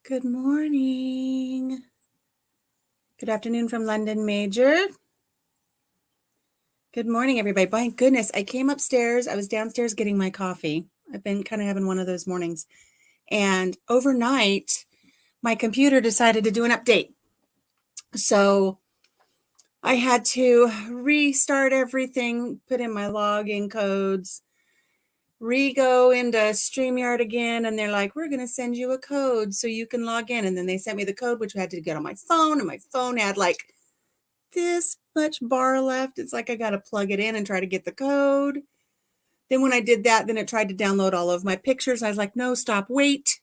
Good morning. Good afternoon from London, Major. Good morning, everybody. My goodness, I came upstairs. I was downstairs getting my coffee. I've been kind of having one of those mornings. And overnight, my computer decided to do an update. So I had to restart everything, put in my login codes, go into StreamYard again, and they're like, we're going to send you a code so you can log in. And then they sent me the code, which I had to get on my phone, and my phone had like this much bar left. It's like I got to plug it in and try to get the code. Then when I did that, then it tried to download all of my pictures. I was like, no, stop, wait.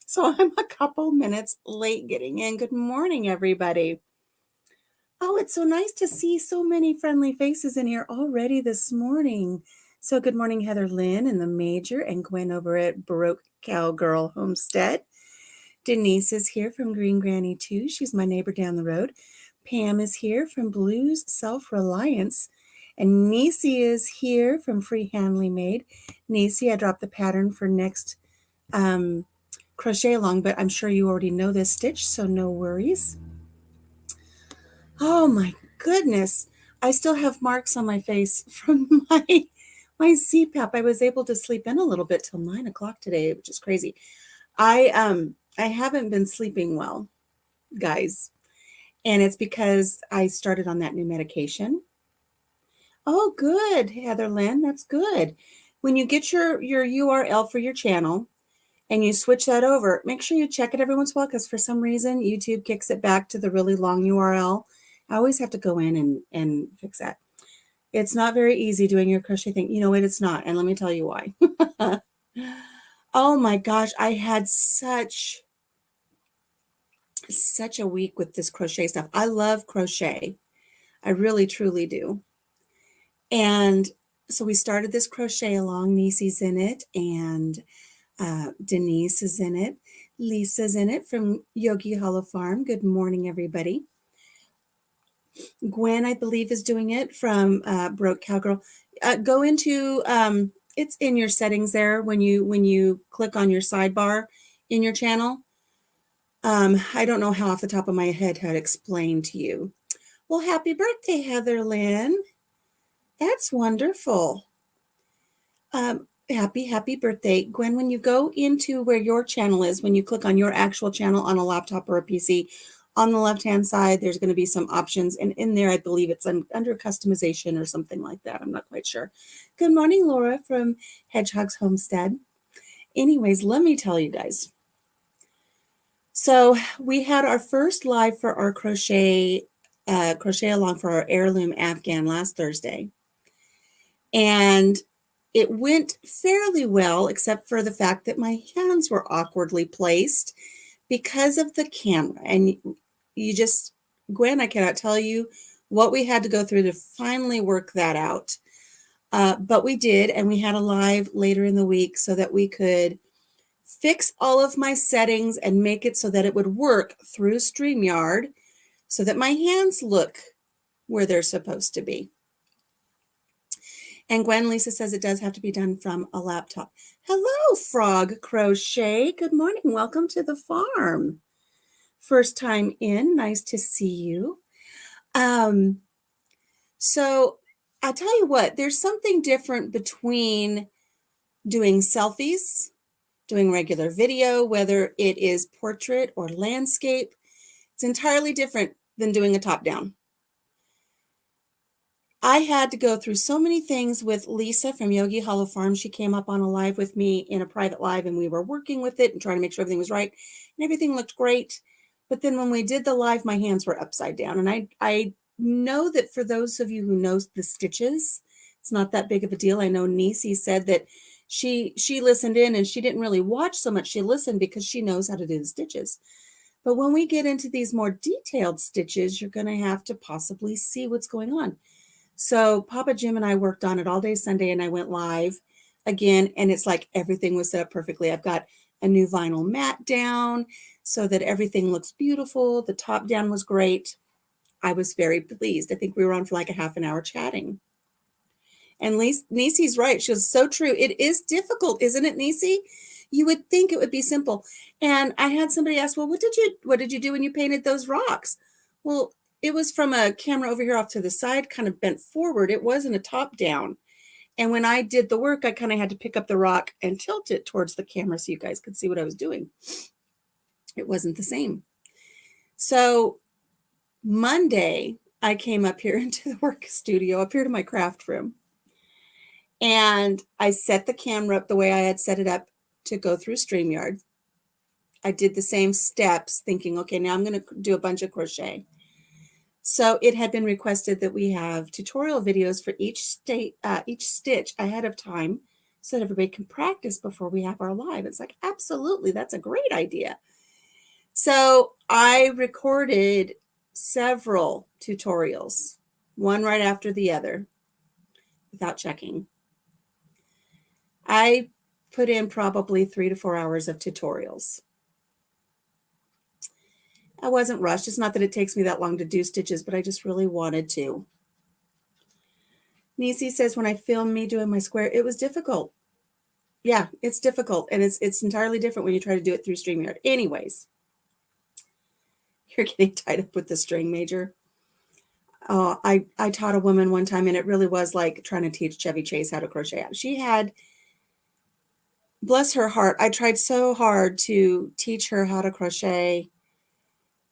So I'm a couple minutes late getting in. Good morning, everybody. Oh, it's so nice to see so many friendly faces in here already this morning. So good morning, Heather Lynn and the Major and Gwen over at Baroque Cowgirl Homestead. Denise is here from Green Granny 2. She's my neighbor down the road. Pam is here from Blues Self-Reliance. And Nisi is here from Free Handly Made. Nisi, I dropped the pattern for next crochet along, but I'm sure you already know this stitch, so no worries. Oh my goodness. I still have marks on my face from my CPAP. I was able to sleep in a little bit till 9 o'clock today, which is crazy. I haven't been sleeping well, guys. And it's because I started on that new medication. Oh, good, Heather Lynn. That's good. When you get your URL for your channel and you switch that over, make sure you check it every once in a while, because for some reason YouTube kicks it back to the really long URL. I always have to go in and fix that. It's not very easy doing your crochet thing. You know what? It's not. And let me tell you why. Oh my gosh, I had such a week with this crochet stuff. I love crochet. I really, truly do. And so we started this crochet along. Nisi's in it, and Denise is in it. Lisa's in it from Yogi Hollow Farm. Good morning, everybody. Gwen, I believe, is doing it from Baroque Cowgirl. Go into it's in your settings there when you click on your sidebar in your channel. I don't know how off the top of my head how to explain to you. Well, happy birthday, Heather Lynn. That's wonderful. Happy birthday. Gwen, when you go into where your channel is, when you click on your actual channel on a laptop or a PC, on the left-hand side, there's going to be some options. And in there, I believe it's under customization or something like that. I'm not quite sure. Good morning, Laura from Hedgehog's Homestead. Anyways, let me tell you guys. So we had our first live for our crochet along for our heirloom Afghan last Thursday. And it went fairly well, except for the fact that my hands were awkwardly placed because of the camera. And you just, Gwen, I cannot tell you what we had to go through to finally work that out. But we did, and we had a live later in the week so that we could fix all of my settings and make it so that it would work through StreamYard so that my hands look where they're supposed to be. And Gwen Lisa says it does have to be done from a laptop. Hello, Frog Crochet. Good morning. Welcome to the farm. First time in. Nice to see you. So I'll tell you what, there's something different between doing selfies, doing regular video, whether it is portrait or landscape. It's entirely different than doing a top-down. I had to go through so many things with Lisa from Yogi Hollow Farm. She came up on a live with me in a private live, and we were working with it and trying to make sure everything was right. And everything looked great. But then when we did the live, my hands were upside down. And I know that for those of you who know the stitches, it's not that big of a deal. I know Nisi said that she listened in and she didn't really watch so much. She listened because she knows how to do the stitches. But when we get into these more detailed stitches, you're going to have to possibly see what's going on. So Papa Jim and I worked on it all day Sunday, and I went live again, and it's like everything was set up perfectly. I've got a new vinyl mat down so that everything looks beautiful. The top down was great. I was very pleased. I think we were on for like a half an hour chatting. And Nisi's right. She was so true. It is difficult, isn't it, Nisi? You would think it would be simple. And I had somebody ask, well, what did you do when you painted those rocks? Well, it was from a camera over here off to the side, kind of bent forward. It wasn't a top down. And when I did the work, I kind of had to pick up the rock and tilt it towards the camera so you guys could see what I was doing. It wasn't the same. So Monday, I came up here into the work studio, up here to my craft room. And I set the camera up the way I had set it up to go through StreamYard. I did the same steps thinking, okay, now I'm going to do a bunch of crochet. So it had been requested that we have tutorial videos for each stitch ahead of time so that everybody can practice before we have our live. It's like, absolutely, that's a great idea. So I recorded several tutorials, one right after the other, without checking. I put in probably 3 to 4 hours of tutorials. I wasn't rushed. It's not that it takes me that long to do stitches, but I just really wanted to. Nisi says, when I filmed me doing my square, it was difficult. Yeah, it's difficult. And it's entirely different when you try to do it through StreamYard. Anyways, you're getting tied up with the string, Major. I taught a woman one time, and it really was like trying to teach Chevy Chase how to crochet. She had, bless her heart, I tried so hard to teach her how to crochet.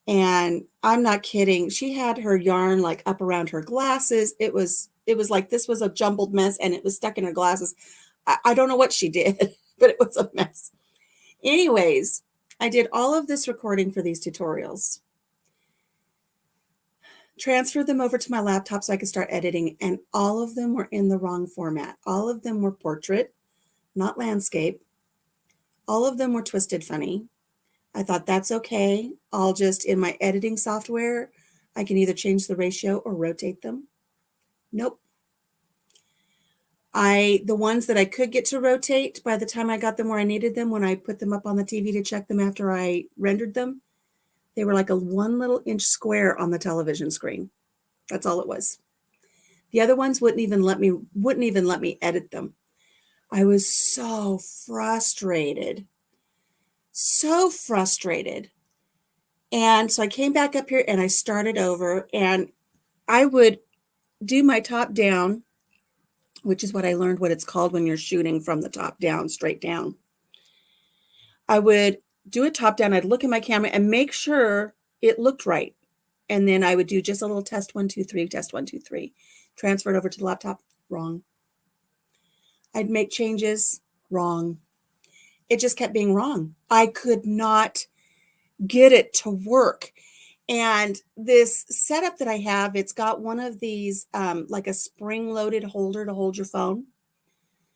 And I'm not kidding. She had her yarn like up around her glasses. It was like this was a jumbled mess, and it was stuck in her glasses. I don't know what she did, but it was a mess. Anyways, I did all of this recording for these tutorials, transferred them over to my laptop so I could start editing, and all of them were in the wrong format. All of them were portrait, not landscape. All of them were twisted funny. I thought that's okay. I'll just, in my editing software, I can either change the ratio or rotate them. Nope. The ones that I could get to rotate, by the time I got them where I needed them, when I put them up on the TV to check them after I rendered them, they were like a 1 little inch square on the television screen. That's all it was. The other ones wouldn't even let me edit them. I was so frustrated. So frustrated. And so I came back up here and I started over, and I would do my top down, which is what I learned what it's called when you're shooting from the top down, straight down. I would do a top down. I'd look at my camera and make sure it looked right. And then I would do just a little test 1, 2, 3, test 1, 2, 3. Transfer it over to the laptop. Wrong. I'd make changes. Wrong. It just kept being wrong. I could not get it to work. And this setup that I have, it's got one of these, like a spring-loaded holder to hold your phone.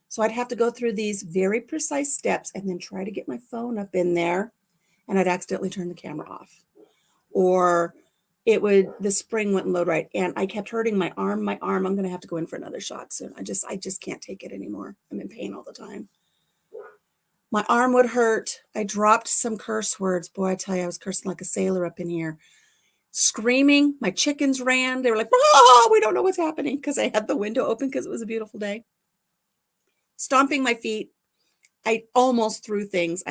So I'd have to go through these very precise steps and then try to get my phone up in there, and I'd accidentally turn the camera off. Or the spring wouldn't load right. And I kept hurting my arm. I'm going to have to go in for another shot soon. I just can't take it anymore. I'm in pain all the time. My arm would hurt. I dropped some curse words. Boy, I tell you, I was cursing like a sailor up in here. Screaming. My chickens ran. They were like, oh, we don't know what's happening, because I had the window open because it was a beautiful day. Stomping my feet. I almost threw things.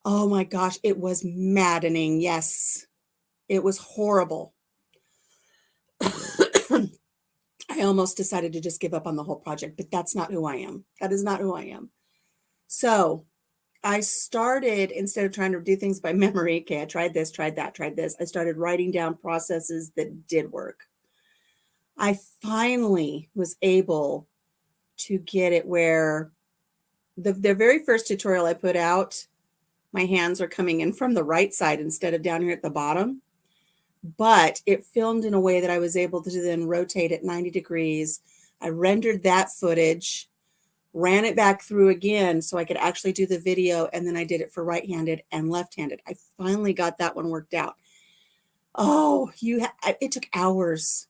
Oh my gosh, it was maddening. Yes, it was horrible. I almost decided to just give up on the whole project, but that's not who I am. That is not who I am. So I started, instead of trying to do things by memory, okay, I tried this, tried that, tried this. I started writing down processes that did work. I finally was able to get it where the very first tutorial I put out, my hands are coming in from the right side instead of down here at the bottom. But it filmed in a way that I was able to then rotate at 90 degrees. I rendered that footage, ran it back through again so I could actually do the video, and then I did it for right-handed and left-handed. I finally got that one worked out. Oh, it took hours.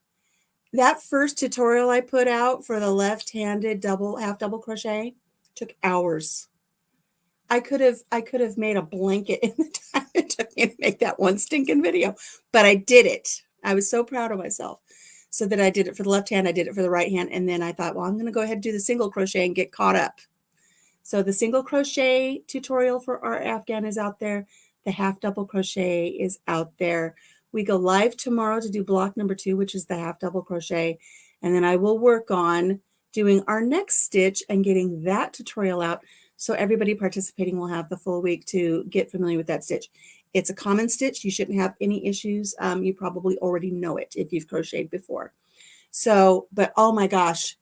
That first tutorial I put out for the left-handed half double crochet took hours. I could have made a blanket in the time it took me to make that one stinking video, but I did it. I was so proud of myself. So that I did it for the left hand, I did it for the right hand, and then I thought, well, I'm going to go ahead and do the single crochet and get caught up. So the single crochet tutorial for our Afghan is out there. The half double crochet is out there. We go live tomorrow to do block number 2, which is the half double crochet. And then I will work on doing our next stitch and getting that tutorial out. So everybody participating will have the full week to get familiar with that stitch. It's a common stitch. You shouldn't have any issues. You probably already know it if you've crocheted before. So, but oh my gosh,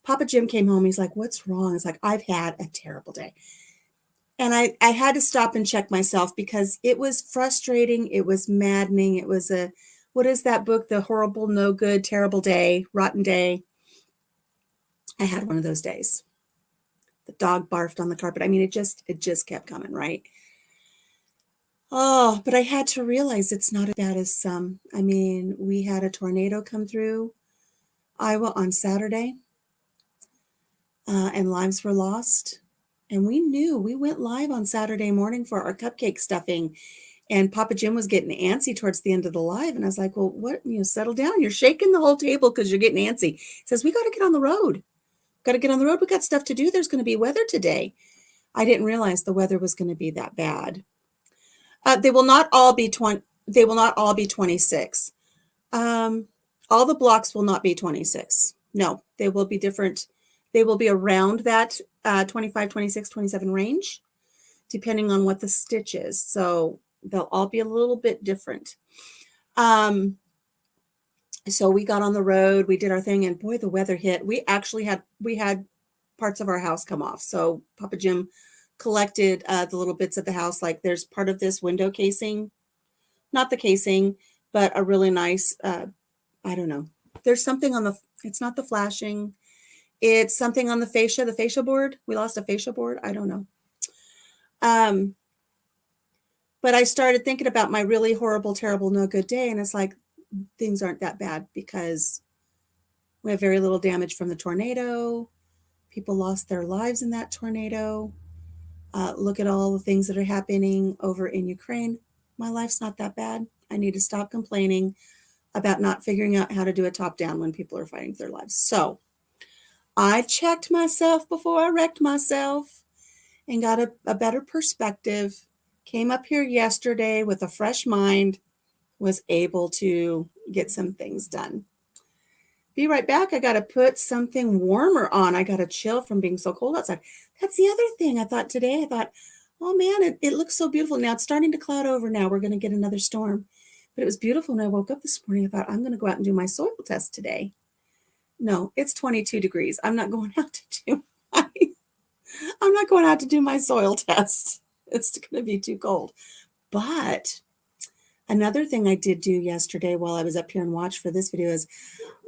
Papa Jim came home. He's like, what's wrong? It's like, I've had a terrible day. And I had to stop and check myself because it was frustrating. It was maddening. It was what is that book? The Horrible, No Good, Terrible Day, Rotten Day. I had one of those days. The dog barfed on the carpet. I mean, it just kept coming, right? Oh, but I had to realize it's not as bad as some. I mean, we had a tornado come through Iowa on Saturday, and lives were lost. And we went live on Saturday morning for our cupcake stuffing, and Papa Jim was getting antsy towards the end of the live. And I was like, well, what, settle down. You're shaking the whole table because you're getting antsy. He says, we got to get on the road. Got to get on the road. We got stuff to do. There's going to be weather today. I didn't realize the weather was going to be that bad. They will not all be 20. They will not all be 26. All the blocks will not be 26. No, they will be different. They will be around that 25, 26, 27 range, depending on what the stitch is. So they'll all be a little bit different. So we got on the road, we did our thing, and boy, the weather hit. We had parts of our house come off. So Papa Jim collected the little bits of the house. Like there's part of this window casing, not the casing, but a really nice, I don't know. There's something on it's not the flashing. It's something on the fascia board. We lost a fascia board. I don't know. But I started thinking about my really horrible, terrible, no good day. And it's like, things aren't that bad because we have very little damage from the tornado. People lost their lives in that tornado. Look at all the things that are happening over in Ukraine. My life's not that bad. I need to stop complaining about not figuring out how to do a top down when people are fighting for their lives. So I checked myself before I wrecked myself and got a better perspective. Came up here yesterday with a fresh mind, was able to get some things done. Be right back. I got to put something warmer on. I got a chill from being so cold outside. That's the other thing I thought today. I thought, oh man, it looks so beautiful. Now it's starting to cloud over now. We're going to get another storm. But it was beautiful when I woke up this morning. I thought, I'm going to go out and do my soil test today. No, it's 22 degrees. I'm not going out to do my soil test. It's going to be too cold. But another thing I did do yesterday while I was up here and watched for this video is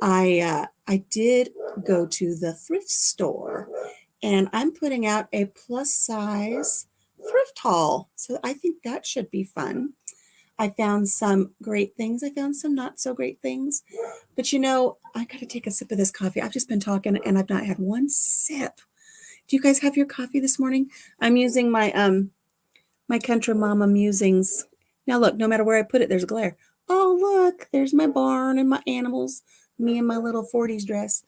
I did go to the thrift store, and I'm putting out a plus size thrift haul. So I think that should be fun. I found some great things. I found some not so great things. But I got to take a sip of this coffee. I've just been talking and I've not had one sip. Do you guys have your coffee this morning? I'm using my my Country Mama Musings. Now look, no matter where I put it, there's a glare. Oh, look, there's my barn and my animals, me in my little 40s dress.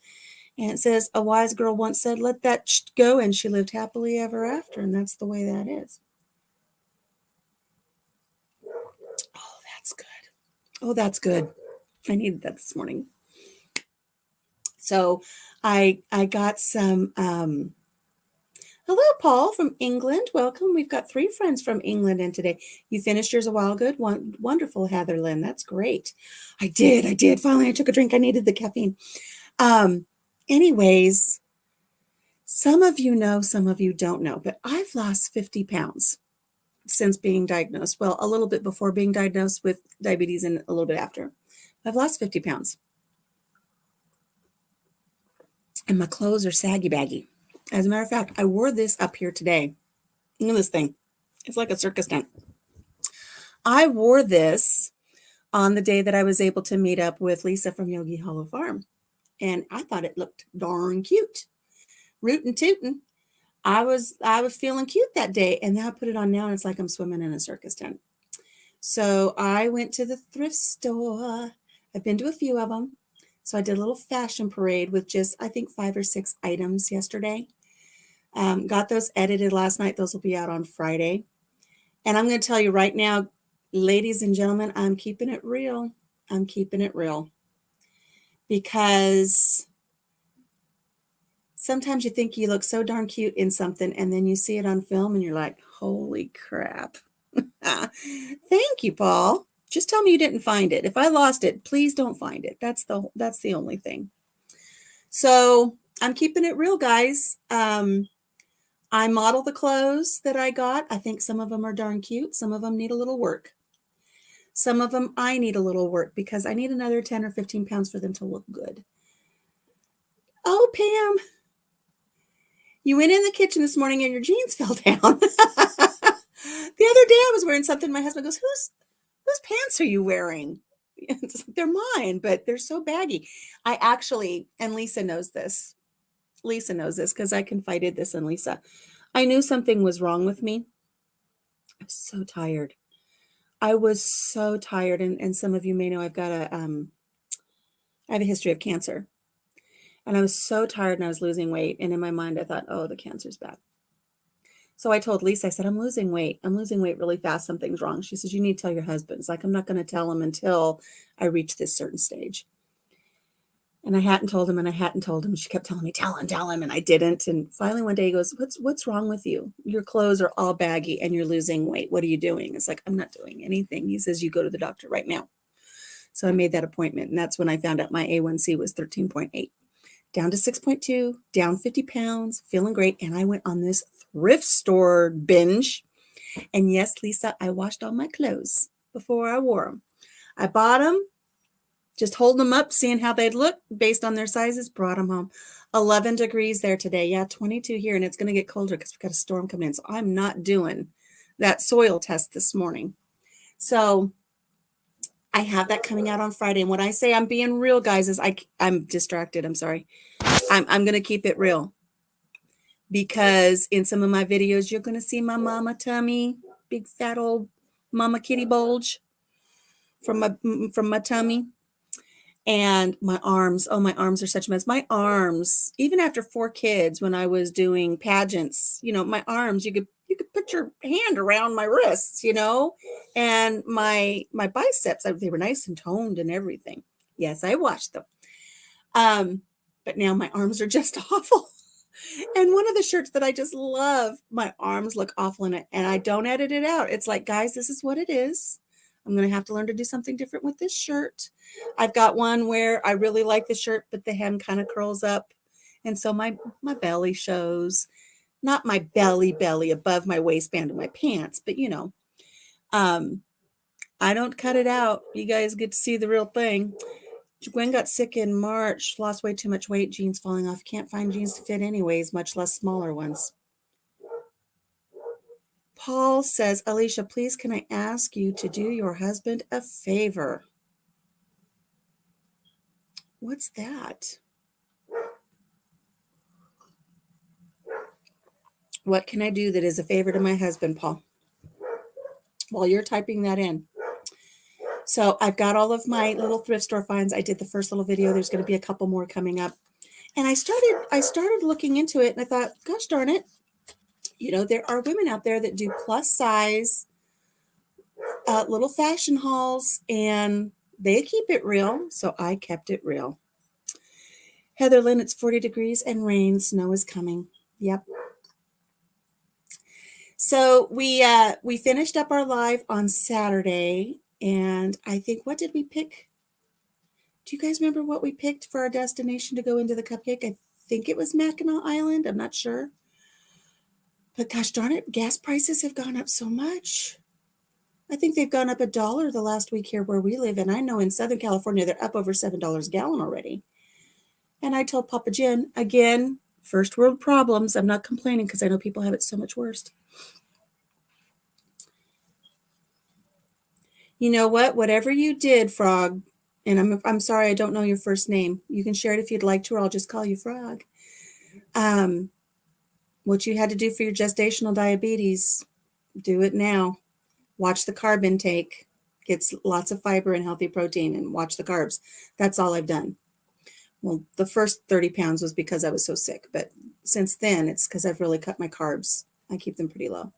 And it says, a wise girl once said, let that go, and she lived happily ever after. And that's the way that is. Oh, that's good. Oh, that's good. I needed that this morning. So I got some, hello, Paul from England. Welcome. We've got 3 friends from England in today. You finished yours a while ago. Wonderful, Heather Lynn. That's great. I did. Finally, I took a drink. I needed the caffeine. Anyways, some of you know, some of you don't know, but I've lost 50 pounds since being diagnosed. Well, a little bit before being diagnosed with diabetes and a little bit after. I've lost 50 pounds. And my clothes are saggy baggy. As a matter of fact, I wore this up here today. Look at this thing. It's like a circus tent. I wore this on the day that I was able to meet up with Lisa from Yogi Hollow Farm. And I thought it looked darn cute. Rootin' tootin'. I was feeling cute that day. And then I put it on now and it's like I'm swimming in a circus tent. So I went to the thrift store. I've been to a few of them. So I did a little fashion parade with just, I think, 5 or 6 items yesterday. Got those edited last night. Those will be out on Friday. And I'm going to tell you right now, ladies and gentlemen, I'm keeping it real. I'm keeping it real. Because sometimes you think you look so darn cute in something, and then you see it on film and you're like, holy crap. Thank you, Paul. Just tell me you didn't find it. If I lost it, please don't find it. That's the only thing. So I'm keeping it real, guys. I model the clothes that I got. I think some of them are darn cute. Some of them need a little work. Some of them I need a little work because I need another 10 or 15 pounds for them to look good. Oh, Pam, you went in the kitchen this morning and your jeans fell down. The other day I was wearing something. My husband goes, whose pants are you wearing? They're mine, but they're so baggy. I actually, and Lisa knows this. Lisa knows this because I confided this in Lisa. I knew something was wrong with me. I was so tired. I was so tired. And some of you may know I have a history of cancer. And I was so tired and I was losing weight. And in my mind, I thought, oh, the cancer's bad. So I told Lisa, I said, I'm losing weight. I'm losing weight really fast. Something's wrong. She says, you need to tell your husband. It's like, I'm not going to tell him until I reach this certain stage. And I hadn't told him and I hadn't told him. She kept telling me, tell him. And I didn't. And finally one day he goes, what's wrong with you? Your clothes are all baggy and you're losing weight. What are you doing? It's like, I'm not doing anything. He says, you go to the doctor right now. So I made that appointment. And that's when I found out my A1C was 13.8, down to 6.2, down 50 pounds, feeling great. And I went on this thrift store binge. And yes, Lisa, I washed all my clothes before I wore them. I bought them, just holding them up, seeing how they'd look based on their sizes, brought them home. 11 degrees there today. Yeah, 22 here, and it's going to get colder because we've got a storm coming in. So I'm not doing that soil test this morning. So I have that coming out on Friday. And when I say I'm being real, guys, is I'm distracted. I'm sorry. I'm going to keep it real. Because in some of my videos, you're going to see my mama tummy, big fat old mama kitty bulge from my tummy. And my arms, oh, my arms are such a mess. My arms, even after 4 kids, when I was doing pageants, my arms, you could put your hand around my wrists, and my biceps, they were nice and toned and everything. Yes, I washed them. But now my arms are just awful. And one of the shirts that I just love, my arms look awful in it, and I don't edit it out. It's like, guys, this is what it is. I'm going to have to learn to do something different with this shirt. I've got one where I really like the shirt, but the hem kind of curls up. And so my belly shows, not my belly above my waistband of my pants, but I don't cut it out. You guys get to see the real thing. Gwen got sick in March, lost way too much weight, jeans falling off. Can't find jeans to fit anyways, much less smaller ones. Paul says, Alicia, please can I ask you to do your husband a favor? What's that? What can I do that is a favor to my husband, Paul? While you're typing that in. So I've got all of my little thrift store finds. I did the first little video. There's going to be a couple more coming up. And I started looking into it, and I thought, gosh darn it. There are women out there that do plus size little fashion hauls, and they keep it real. So I kept it real. Heather Lynn, it's 40 degrees and rain. Snow is coming. Yep. So we finished up our live on Saturday, and I think, what did we pick? Do you guys remember what we picked for our destination to go into the cupcake? I think it was Mackinac Island. I'm not sure. But gosh darn it, gas prices have gone up so much. I think they've gone up $1 the last week here where we live. And I know in Southern California, they're up over $7 a gallon already. And I told Papa Jen, again, first world problems. I'm not complaining because I know people have it so much worse. You know what? Whatever you did, Frog, and I'm sorry I don't know your first name. You can share it if you'd like to, or I'll just call you Frog. What you had to do for your gestational diabetes, do it now. Watch the carb intake. Gets lots of fiber and healthy protein, and watch the carbs. That's all I've done. Well, the first 30 pounds was because I was so sick, but since then it's because I've really cut my carbs. I keep them pretty low.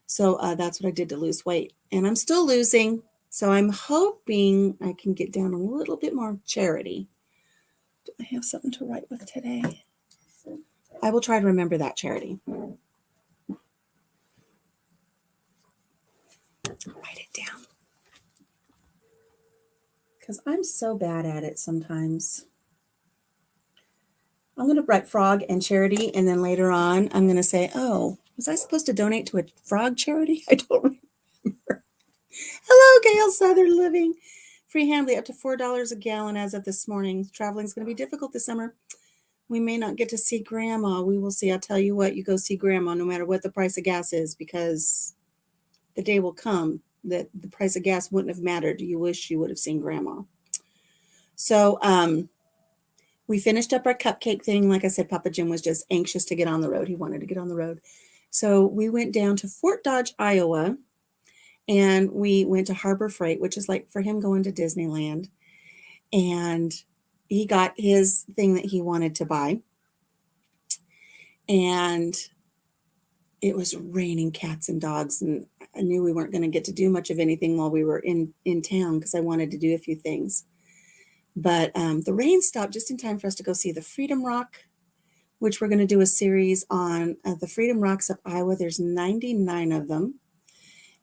So that's what I did to lose weight. And I'm still losing. So I'm hoping I can get down a little bit more charity. Do I have something to write with today? I will try to remember that, Charity. Write it down. Because I'm so bad at it sometimes. I'm going to write frog and charity, and then later on, I'm going to say, oh, was I supposed to donate to a frog charity? I don't remember. Hello, Gail Southern Living. Free Handley up to $4 a gallon as of this morning. Traveling is going to be difficult this summer. We may not get to see Grandma. We will see. I'll tell you what, you go see Grandma no matter what the price of gas is, because the day will come that the price of gas wouldn't have mattered. You wish you would have seen Grandma. So, we finished up our cupcake thing. Like I said, Papa Jim was just anxious to get on the road. He wanted to get on the road. So we went down to Fort Dodge, Iowa, and we went to Harbor Freight, which is like for him going to Disneyland. And he got his thing that he wanted to buy. And it was raining cats and dogs. And I knew we weren't going to get to do much of anything while we were in town because I wanted to do a few things. But the rain stopped just in time for us to go see the Freedom Rock, which we're going to do a series on the Freedom Rocks of Iowa. There's 99 of them.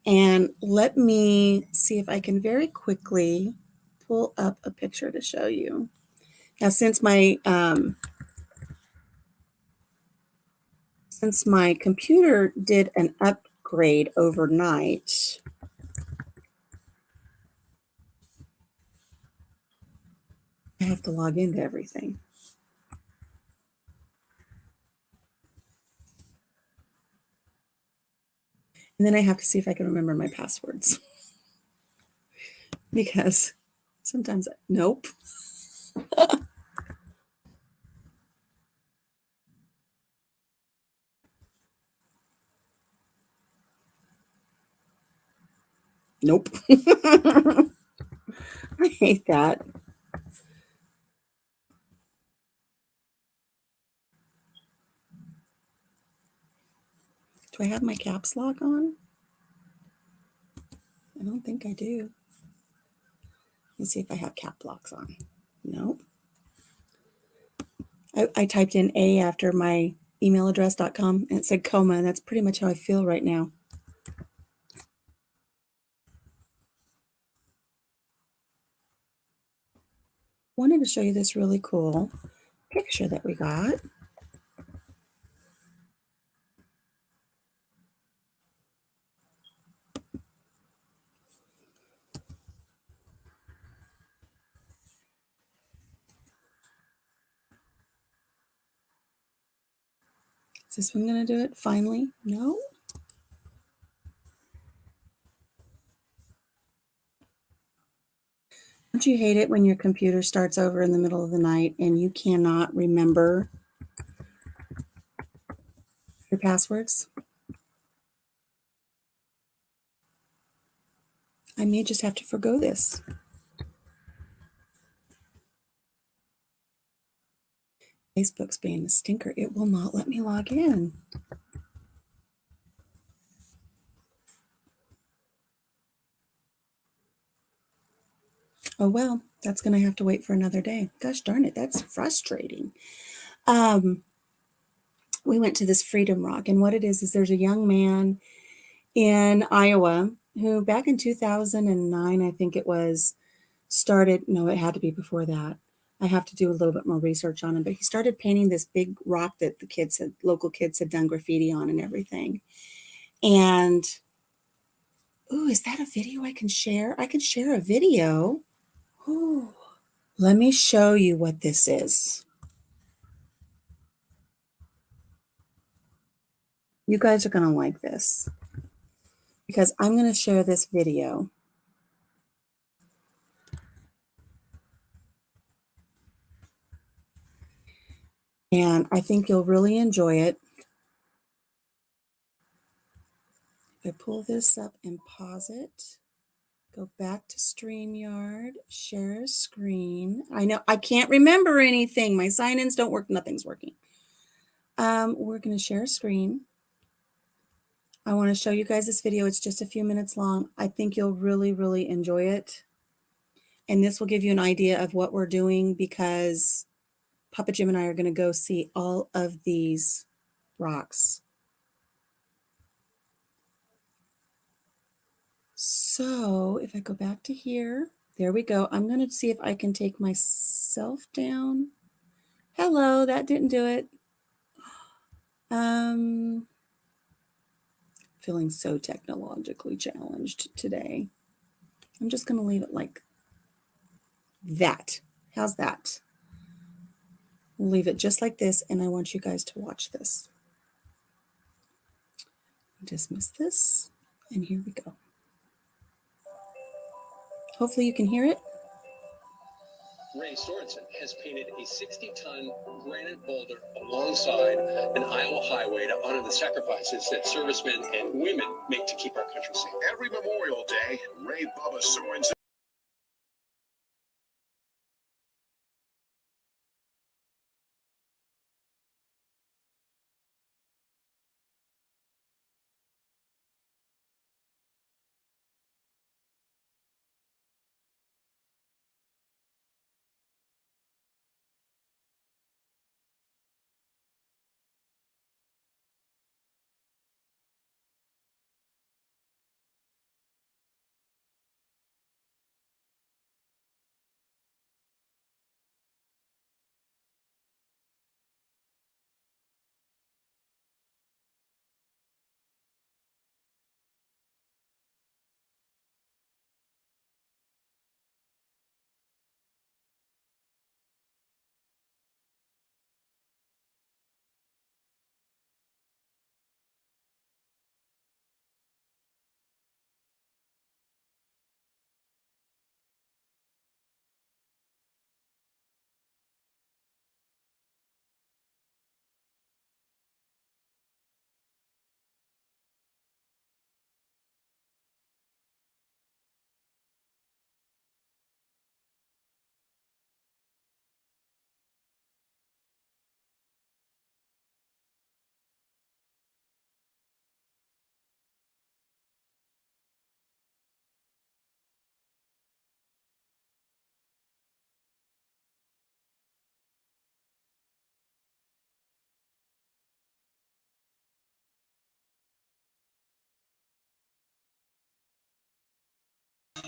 And let me see if I can very quickly pull up a picture to show you. Now, since my computer did an upgrade overnight, I have to log into everything. And then I have to see if I can remember my passwords. Because sometimes, nope. Nope. I hate that. Do I have my caps lock on? I don't think I do. Let's see if I have cap locks on. Nope. I typed in A after my email address.com and it said coma, and that's pretty much how I feel right now. Wanted to show you this really cool picture that we got. Is this one going to do it finally? No? Don't you hate it when your computer starts over in the middle of the night and you cannot remember your passwords? I may just have to forgo this. Facebook's being a stinker. It will not let me log in. Oh, well, that's going to have to wait for another day. Gosh darn it, that's frustrating. We went to this Freedom Rock, and what it is there's a young man in Iowa who back in 2009, I think it was, started, no, it had to be before that. I have to do a little bit more research on him, but he started painting this big rock that local kids had done graffiti on and everything. And, ooh, is that a video I can share? I can share a video. Ooh, let me show you what this is. You guys are going to like this because I'm going to share this video. And I think you'll really enjoy it. If I pull this up and pause it. Go back to StreamYard, share a screen. I know I can't remember anything. My sign-ins don't work. Nothing's working. We're going to share a screen. I want to show you guys this video. It's just a few minutes long. I think you'll really, really enjoy it. And this will give you an idea of what we're doing because Papa Jim and I are going to go see all of these rocks. So if I go back to here, there we go. I'm going to see if I can take myself down. Hello, that didn't do it. Feeling so technologically challenged today. I'm just going to leave it like that. How's that? We'll leave it just like this, and I want you guys to watch this. Dismiss this, and here we go. Hopefully you can hear it. Ray Sorensen has painted a 60-ton granite boulder alongside an Iowa highway to honor the sacrifices that servicemen and women make to keep our country safe. Every Memorial Day, Ray Bubba Sorensen.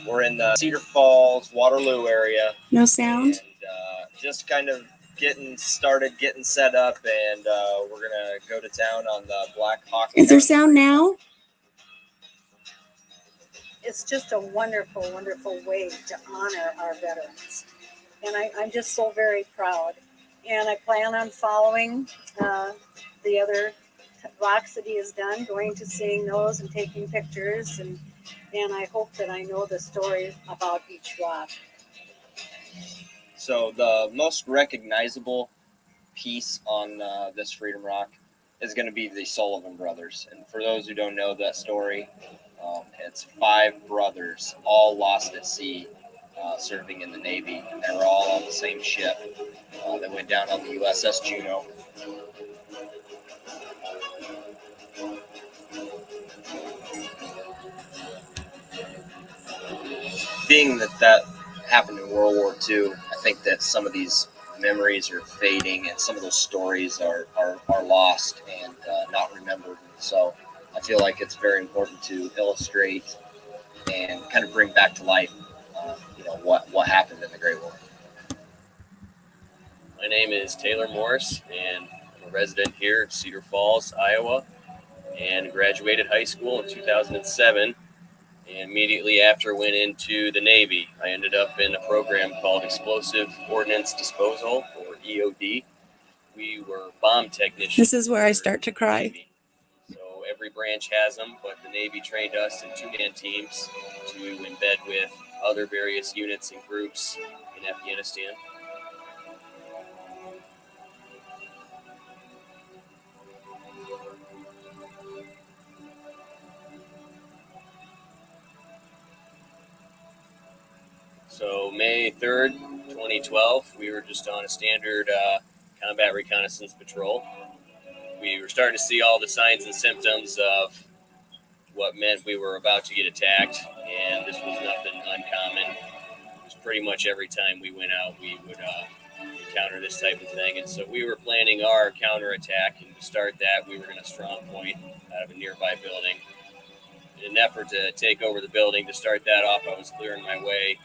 We're in the Cedar Falls, Waterloo area. No sound? And just kind of getting started, getting set up, and we're going to go to town on the Black Hawk. Is there sound now? It's just a wonderful, wonderful way to honor our veterans. And I'm just so very proud. And I plan on following the other rocks that he has done, going to seeing those and taking pictures. And I hope that I know the story about each rock. So the most recognizable piece on this Freedom Rock is going to be the Sullivan brothers. And for those who don't know that story, it's 5 brothers, all lost at sea, serving in the Navy. And they were all on the same ship. They went down on the USS Juno. Being that happened in World War II, I think that some of these memories are fading and some of those stories are lost and not remembered. So I feel like it's very important to illustrate and kind of bring back to life, what happened in the Great War. My name is Taylor Morris, and I'm a resident here in Cedar Falls, Iowa, and graduated high school in 2007. And immediately after went into the Navy. I ended up in a program called Explosive Ordnance Disposal, or EOD. We were bomb technicians. This is where I start to cry. So every branch has them, but the Navy trained us in 2-man teams to embed with other various units and groups in Afghanistan. So May 3rd, 2012, we were just on a standard combat reconnaissance patrol. We were starting to see all the signs and symptoms of what meant we were about to get attacked, and this was nothing uncommon. It was pretty much every time we went out, we would encounter this type of thing. And so we were planning our counterattack, and to start that, we were going to strong point out of a nearby building. In an effort to take over the building, to start that off, I was clearing my way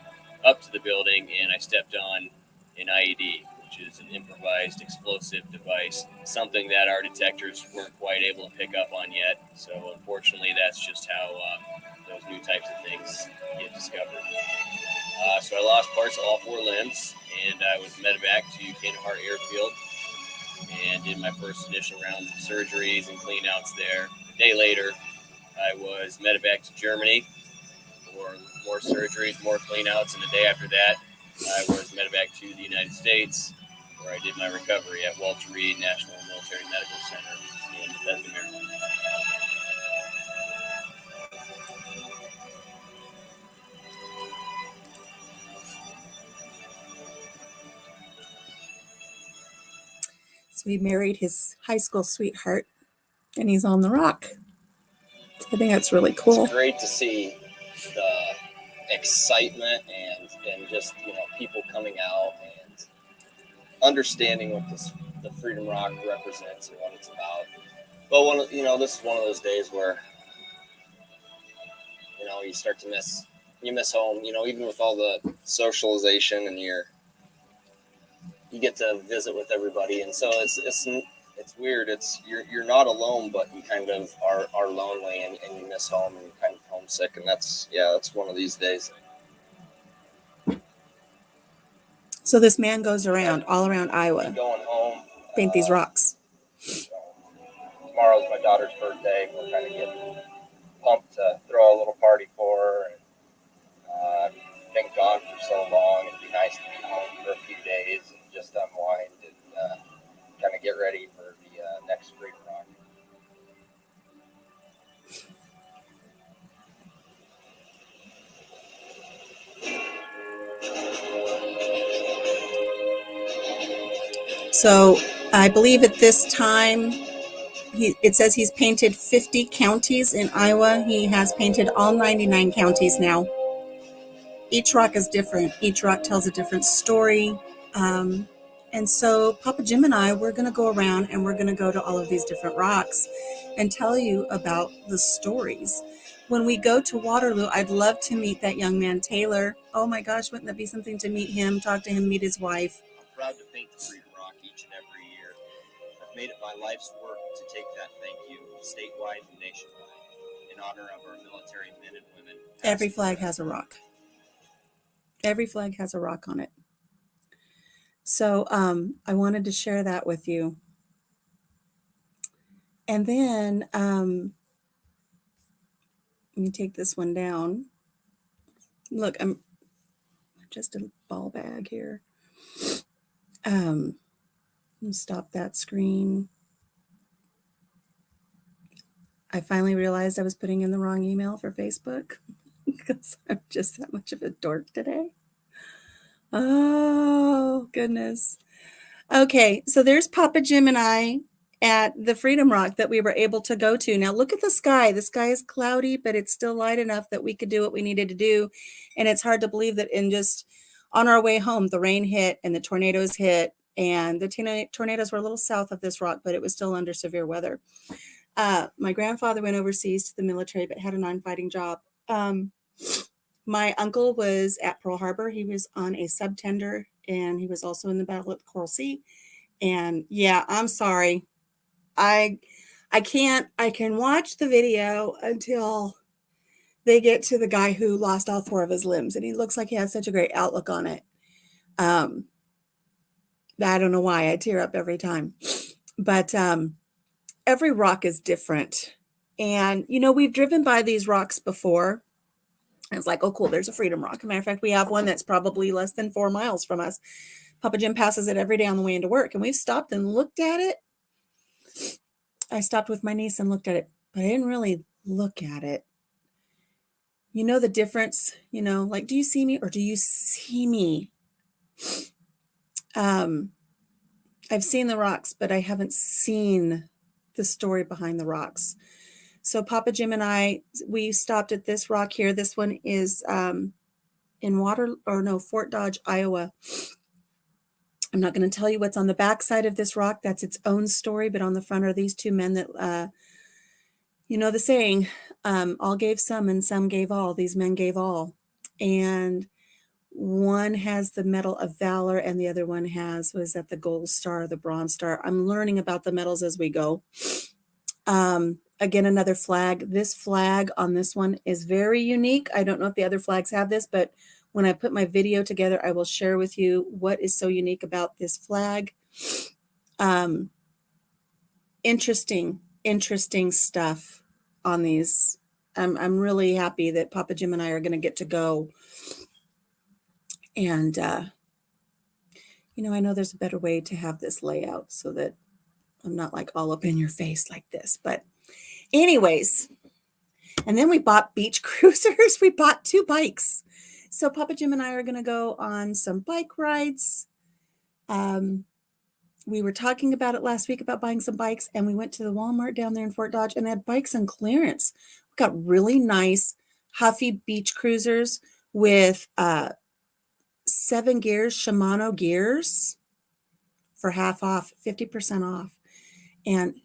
up to the building, and I stepped on an IED, which is an improvised explosive device, something that our detectors weren't quite able to pick up on yet. So unfortunately, that's just how those new types of things get discovered. So I lost parts of all 4 limbs, and I was medevac to Kandahar Airfield and did my first initial rounds of surgeries and cleanouts there. A day later, I was medevac to Germany for more surgeries, more cleanouts, and the day after that, I was medevac to the United States, where I did my recovery at Walter Reed National Military Medical Center in Bethesda, Maryland. So he married his high school sweetheart, and he's on the rock. So I think that's really cool. It's great to see the excitement and just people coming out and understanding what the Freedom Rock represents and what it's about. But this is one of those days where you start to miss home. Even with all the socialization and you get to visit with everybody, and so it's weird. You're not alone, but you kind of are lonely, and you miss home, and you're kind of homesick, and that's one of these days. So this man goes around all around Iowa, Going home, paint these rocks. Tomorrow's my daughter's birthday. We're kind of getting pumped to throw a little party for her. And, been gone for so long. It'd be nice to be home for a few days and just unwind and kind of get ready for the next Freedom Rock. So I believe at this time, it says he's painted 50 counties in Iowa. He has painted all 99 counties now. Each rock is different. Each rock tells a different story. And so Papa Jim and I, we're going to go around and we're going to go to all of these different rocks and tell you about the stories. When we go to Waterloo, I'd love to meet that young man, Taylor. Oh my gosh, wouldn't that be something to meet him, talk to him, meet his wife? I'm proud to paint the Freedom Rock each and every year. I've made it my life's work to take that thank you statewide and nationwide in honor of our military men and women. Every flag has a rock. Every flag has a rock on it. So I wanted to share that with you. And then let me take this one down. Look, I'm just a ball bag here. Let me stop that screen. I finally realized I was putting in the wrong email for Facebook because I'm just that much of a dork today. Oh, goodness. Okay, so there's Papa Jim and I at the Freedom Rock that we were able to go to. Now look at the sky. The sky is cloudy, but it's still light enough that we could do what we needed to do. And it's hard to believe that on our way home, the rain hit and the tornadoes hit. And the tornadoes were a little south of this rock, but it was still under severe weather. My grandfather went overseas to the military, but had a non-fighting job. My uncle was at Pearl Harbor. He was on a subtender, and he was also in the battle at the Coral Sea. And yeah, I'm sorry. I can watch the video until they get to the guy who lost all 4 of his limbs, and he looks like he had such a great outlook on it. I don't know why I tear up every time, but every rock is different. And, we've driven by these rocks before. And it's like, oh, cool, there's a Freedom Rock. As a matter of fact, we have one that's probably less than 4 miles from us. Papa Jim passes it every day on the way into work. And we've stopped and looked at it. I stopped with my niece and looked at it, but I didn't really look at it. You know the difference, like, do you see me or do you see me? I've seen the rocks, but I haven't seen the story behind the rocks. So Papa Jim and I, we stopped at this rock here. This one is in Fort Dodge, Iowa. I'm not going to tell you what's on the back side of this rock. That's its own story. But on the front are these two men that, the saying, all gave some and some gave all. These men gave all. And one has the Medal of Valor and the other one was that the Gold Star, the Bronze Star. I'm learning about the medals as we go. Again, another flag. This flag on this one is very unique. I don't know if the other flags have this, but when I put my video together, I will share with you what is so unique about this flag. Interesting stuff on these. I'm really happy that Papa Jim and I are going to get to go. And, I know there's a better way to have this layout so that I'm not like all up in your face like this. But anyways, and then we bought beach cruisers. We bought 2 bikes. So Papa Jim and I are going to go on some bike rides. We were talking about it last week about buying some bikes, and we went to the Walmart down there in Fort Dodge and they had bikes on clearance. We got really nice Huffy beach cruisers with 7 gears, Shimano gears for half off, 50% off. And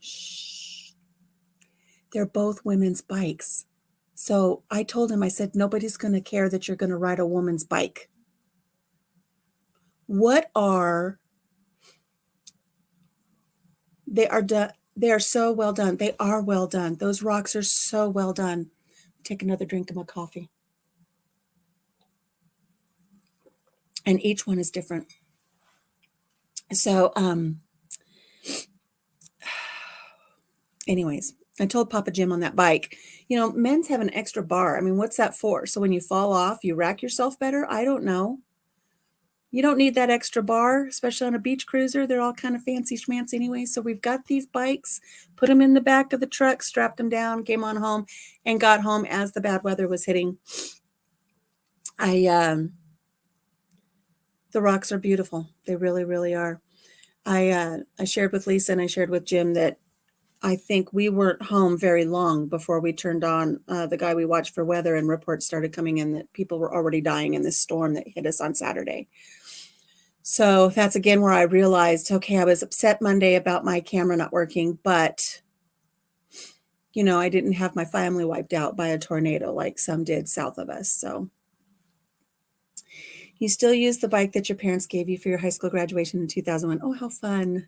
they're both women's bikes. So I told him, I said, nobody's going to care that you're going to ride a woman's bike. They are so well done. They are well done. Those rocks are so well done. Take another drink of my coffee. And each one is different. So, anyways, I told Papa Jim on that bike, men's have an extra bar. I mean, what's that for? So when you fall off, you rack yourself better? I don't know. You don't need that extra bar, especially on a beach cruiser. They're all kind of fancy schmancy anyway. So we've got these bikes, put them in the back of the truck, strapped them down, came on home, and got home as the bad weather was hitting. The rocks are beautiful. They really, really are. I shared with Lisa and I shared with Jim that I think we weren't home very long before we turned on the guy we watched for weather, and reports started coming in that people were already dying in this storm that hit us on Saturday. So that's again where I realized, okay, I was upset Monday about my camera not working, but I didn't have my family wiped out by a tornado like some did south of us. So you still use the bike that your parents gave you for your high school graduation in 2001. Oh, how fun.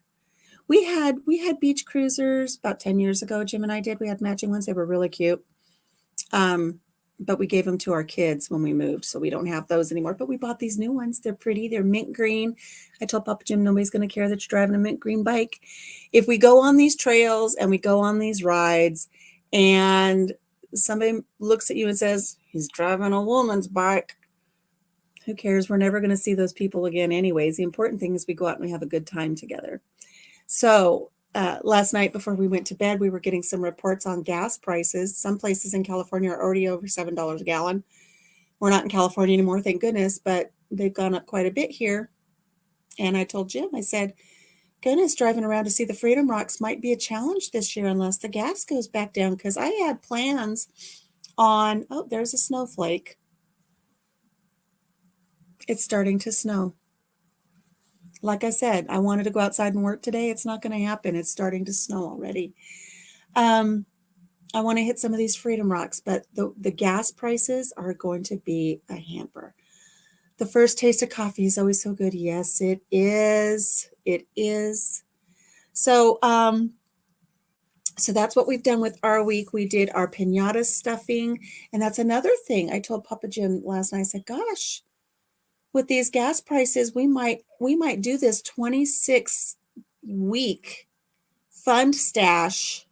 We had beach cruisers about 10 years ago. Jim and I did. We had matching ones. They were really cute. But we gave them to our kids when we moved, so we don't have those anymore. But we bought these new ones. They're pretty. They're mint green. I told Papa Jim nobody's going to care that you're driving a mint green bike. If we go on these trails and we go on these rides and somebody looks at you and says, he's driving a woman's bike, who cares? We're never going to see those people again anyways. The important thing is we go out and we have a good time together. So last night before we went to bed, we were getting some reports on gas prices. Some places in California are already over $7 a gallon. We're not in California anymore, thank goodness, but they've gone up quite a bit here. And I told Jim, I said, goodness, driving around to see the Freedom Rocks might be a challenge this year unless the gas goes back down, because I had plans on, oh, there's a snowflake. It's starting to snow. Like I said, I wanted to go outside and work today. It's not going to happen. It's starting to snow already. I want to hit some of these Freedom Rocks, but the gas prices are going to be a hamper. The first taste of coffee is always so good. Yes, it is. It is. So, so that's what we've done with our week. We did our piñata stuffing, and that's another thing. I told Papa Jim last night, I said, gosh, with these gas prices, we might do this 26-week fund stash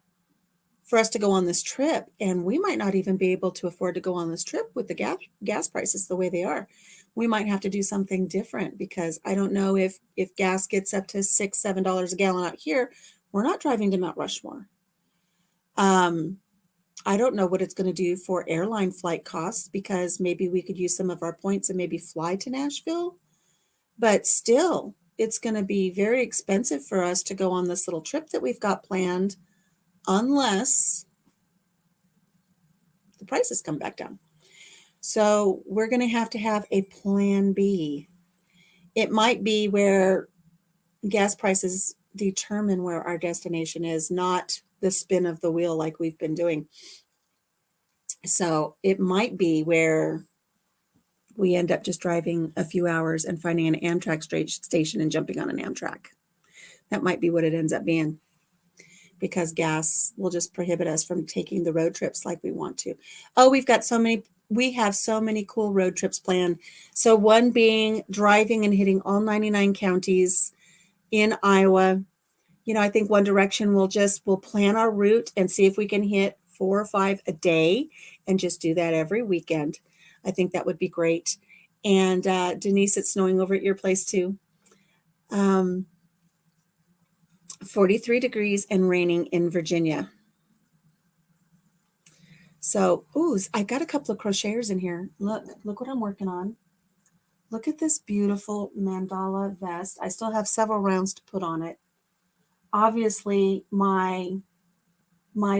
for us to go on this trip. And we might not even be able to afford to go on this trip with the gas prices the way they are. We might have to do something different, because I don't know if gas gets up to $6, $7 a gallon out here, we're not driving to Mount Rushmore. I don't know what it's going to do for airline flight costs, because maybe we could use some of our points and maybe fly to Nashville. But still, it's going to be very expensive for us to go on this little trip that we've got planned, unless the prices come back down. So we're going to have a plan B. It might be where gas prices determine where our destination is, not the spin of the wheel like we've been doing. So it might be where we end up just driving a few hours and finding an Amtrak station and jumping on an Amtrak. That might be what it ends up being, because gas will just prohibit us from taking the road trips like we want to. Oh, we have so many cool road trips planned. So one being driving and hitting all 99 counties in Iowa. I think One Direction we'll plan our route and see if we can hit 4 or 5 a day and just do that every weekend. I think that would be great. And Denise, it's snowing over at your place too. 43 degrees and raining in Virginia. So, I've got a couple of crocheters in here. Look what I'm working on. Look at this beautiful mandala vest. I still have several rounds to put on it. Obviously, my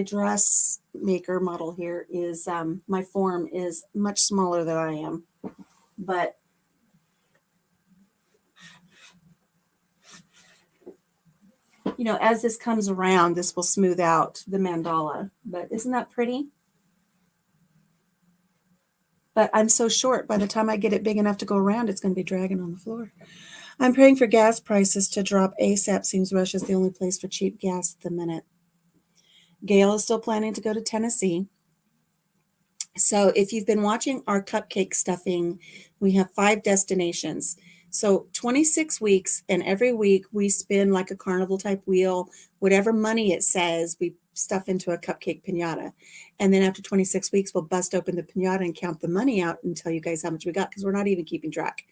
dressmaker model here is, my form is much smaller than I am. But as this comes around, this will smooth out the mandala. But isn't that pretty? But I'm so short, by the time I get it big enough to go around, it's going to be dragging on the floor. I'm praying for gas prices to drop ASAP. Seems Russia's the only place for cheap gas at the minute. Gail is still planning to go to Tennessee. So if you've been watching our cupcake stuffing, we have 5 destinations. So 26 weeks, and every week we spin like a carnival type wheel. Whatever money it says, we stuff into a cupcake piñata. And then after 26 weeks, we'll bust open the piñata and count the money out and tell you guys how much we got, because we're not even keeping track.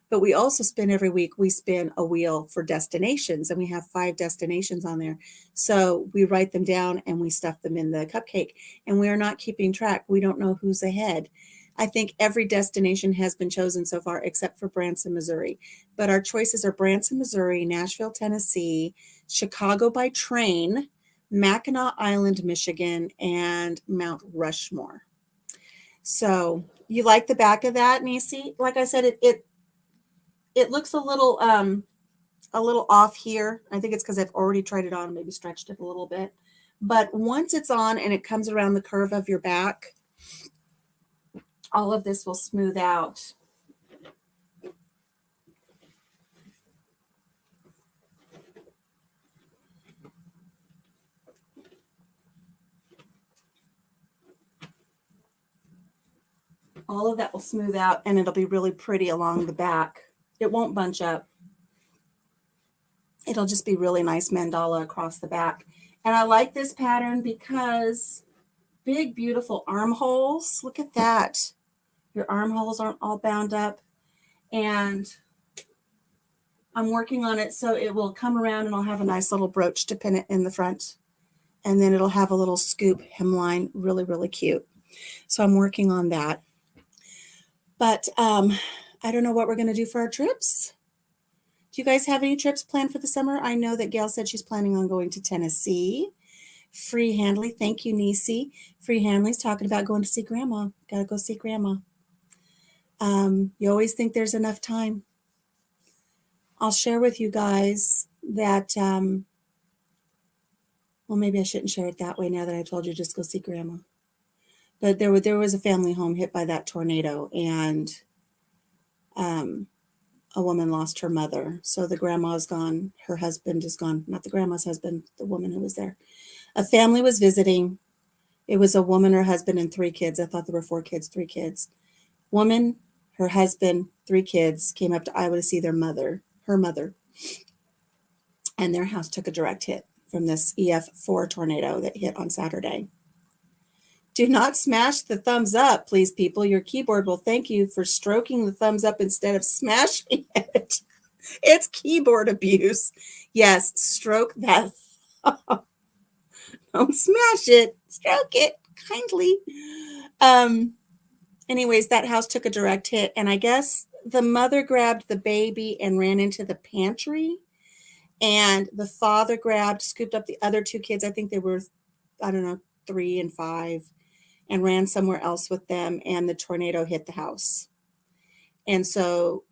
But we also spin every week, we spin a wheel for destinations, and we have 5 destinations on there. So we write them down and we stuff them in the cupcake, and we are not keeping track. We don't know who's ahead. I think every destination has been chosen so far except for Branson, Missouri. But our choices are Branson, Missouri, Nashville, Tennessee, Chicago by train, Mackinac Island, Michigan, and Mount Rushmore. So you like the back of that, Nisi? Like I said, it looks a little off here. I think it's because I've already tried it on and maybe stretched it a little bit. But once it's on and it comes around the curve of your back, all of this will smooth out. All of that will smooth out, and it'll be really pretty along the back. It won't bunch up. It'll just be really nice mandala across the back. And I like this pattern because big, beautiful armholes. Look at that. Your armholes aren't all bound up. And I'm working on it so it will come around and I'll have a nice little brooch to pin it in the front. And then it'll have a little scoop hemline. Really, really cute. So I'm working on that. But I don't know what we're going to do for our trips. Do you guys have any trips planned for the summer? I know that Gail said she's planning on going to Tennessee. Free Handley, thank you, Nisi. Free Handley's talking about going to see Grandma. Got to go see Grandma. You always think there's enough time. I'll share with you guys that, well, maybe I shouldn't share it that way now that I told you just go see Grandma. But there was a family home hit by that tornado, and a woman lost her mother. So the grandma's gone. Her husband is gone. Not the grandma's husband, the woman who was there. A family was visiting. It was a woman, her husband, and 3 kids. I thought there were 4 kids, 3 kids. Woman, her husband, 3 kids came up to Iowa to see her mother. And their house took a direct hit from this EF4 tornado that hit on Saturday. Do not smash the thumbs up, please, people. Your keyboard will thank you for stroking the thumbs up instead of smashing it. It's keyboard abuse. Yes, stroke that thumb. Don't smash it. Stroke it. kindly. Anyways, that house took a direct hit, and I guess the mother grabbed the baby and ran into the pantry, and the father scooped up the other two kids. I think they were, I don't know, 3 and 5, and ran somewhere else with them, and the tornado hit the house. And so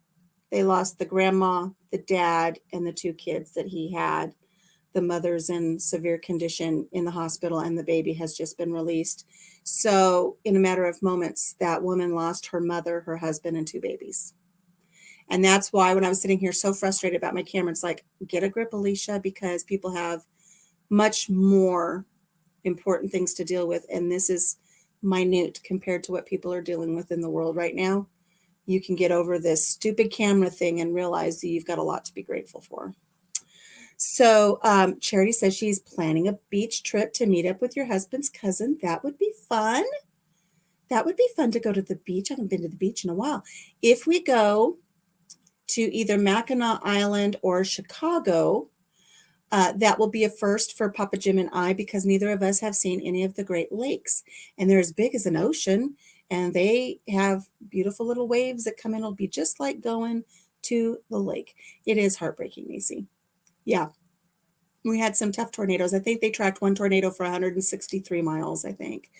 they lost the grandma, the dad, and the 2 kids that he had. The mother's in severe condition in the hospital, and the baby has just been released. So in a matter of moments, that woman lost her mother, her husband, and 2 babies. And that's why when I was sitting here so frustrated about my camera, it's like, get a grip, Alicia, because people have much more important things to deal with. And this is minute compared to what people are dealing with in the world right now. You can get over this stupid camera thing and realize that you've got a lot to be grateful for. So Charity says she's planning a beach trip to meet up with your husband's cousin. That would be fun. That would be fun to go to the beach. I haven't been to the beach in a while. If we go to either Mackinac Island or Chicago, that will be a first for Papa Jim and I, because neither of us have seen any of the Great Lakes. And they're as big as an ocean, and they have beautiful little waves that come in. It'll be just like going to the lake. It is heartbreaking, Macy. Yeah. We had some tough tornadoes. I think they tracked one tornado for 163 miles, I think.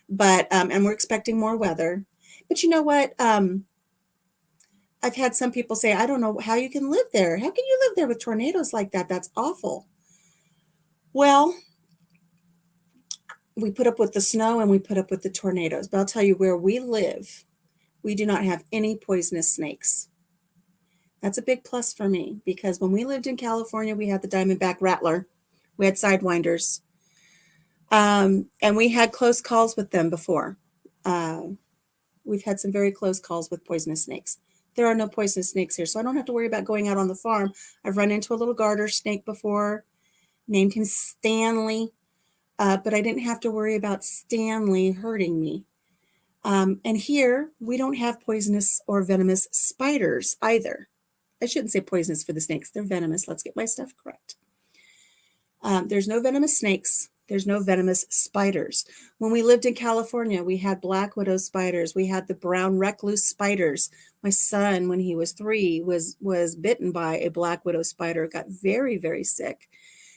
But, and we're expecting more weather. But you know what? I've had some people say, I don't know how you can live there. How can you live there with tornadoes like that? That's awful. Well, we put up with the snow and we put up with the tornadoes. But I'll tell you, where we live, we do not have any poisonous snakes. That's a big plus for me, because when we lived in California, we had the diamondback rattler. We had sidewinders. And we had close calls with them before. We've had some very close calls with poisonous snakes. There are no poisonous snakes here, so I don't have to worry about going out on the farm. I've run into a little garter snake before, named him Stanley, but I didn't have to worry about Stanley hurting me. And here, we don't have poisonous or venomous spiders either. I shouldn't say poisonous for the snakes. They're venomous. Let's get my stuff correct. There's no venomous snakes. There's no venomous spiders. When we lived in California, we had black widow spiders. We had the brown recluse spiders. My son, when he was 3, was bitten by a black widow spider, got very, very sick.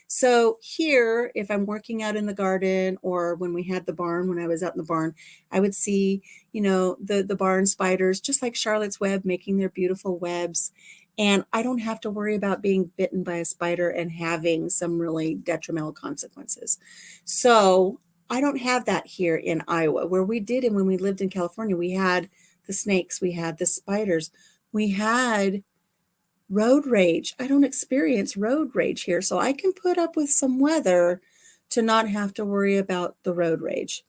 So here, if I'm working out in the garden, or when we had the barn, when I was out in the barn, I would see, the barn spiders, just like Charlotte's Web, making their beautiful webs. And I don't have to worry about being bitten by a spider and having some really detrimental consequences. So I don't have that here in Iowa, where we did. And when we lived in California, we had the snakes, we had the spiders, we had road rage. I don't experience road rage here, so I can put up with some weather to not have to worry about the road rage.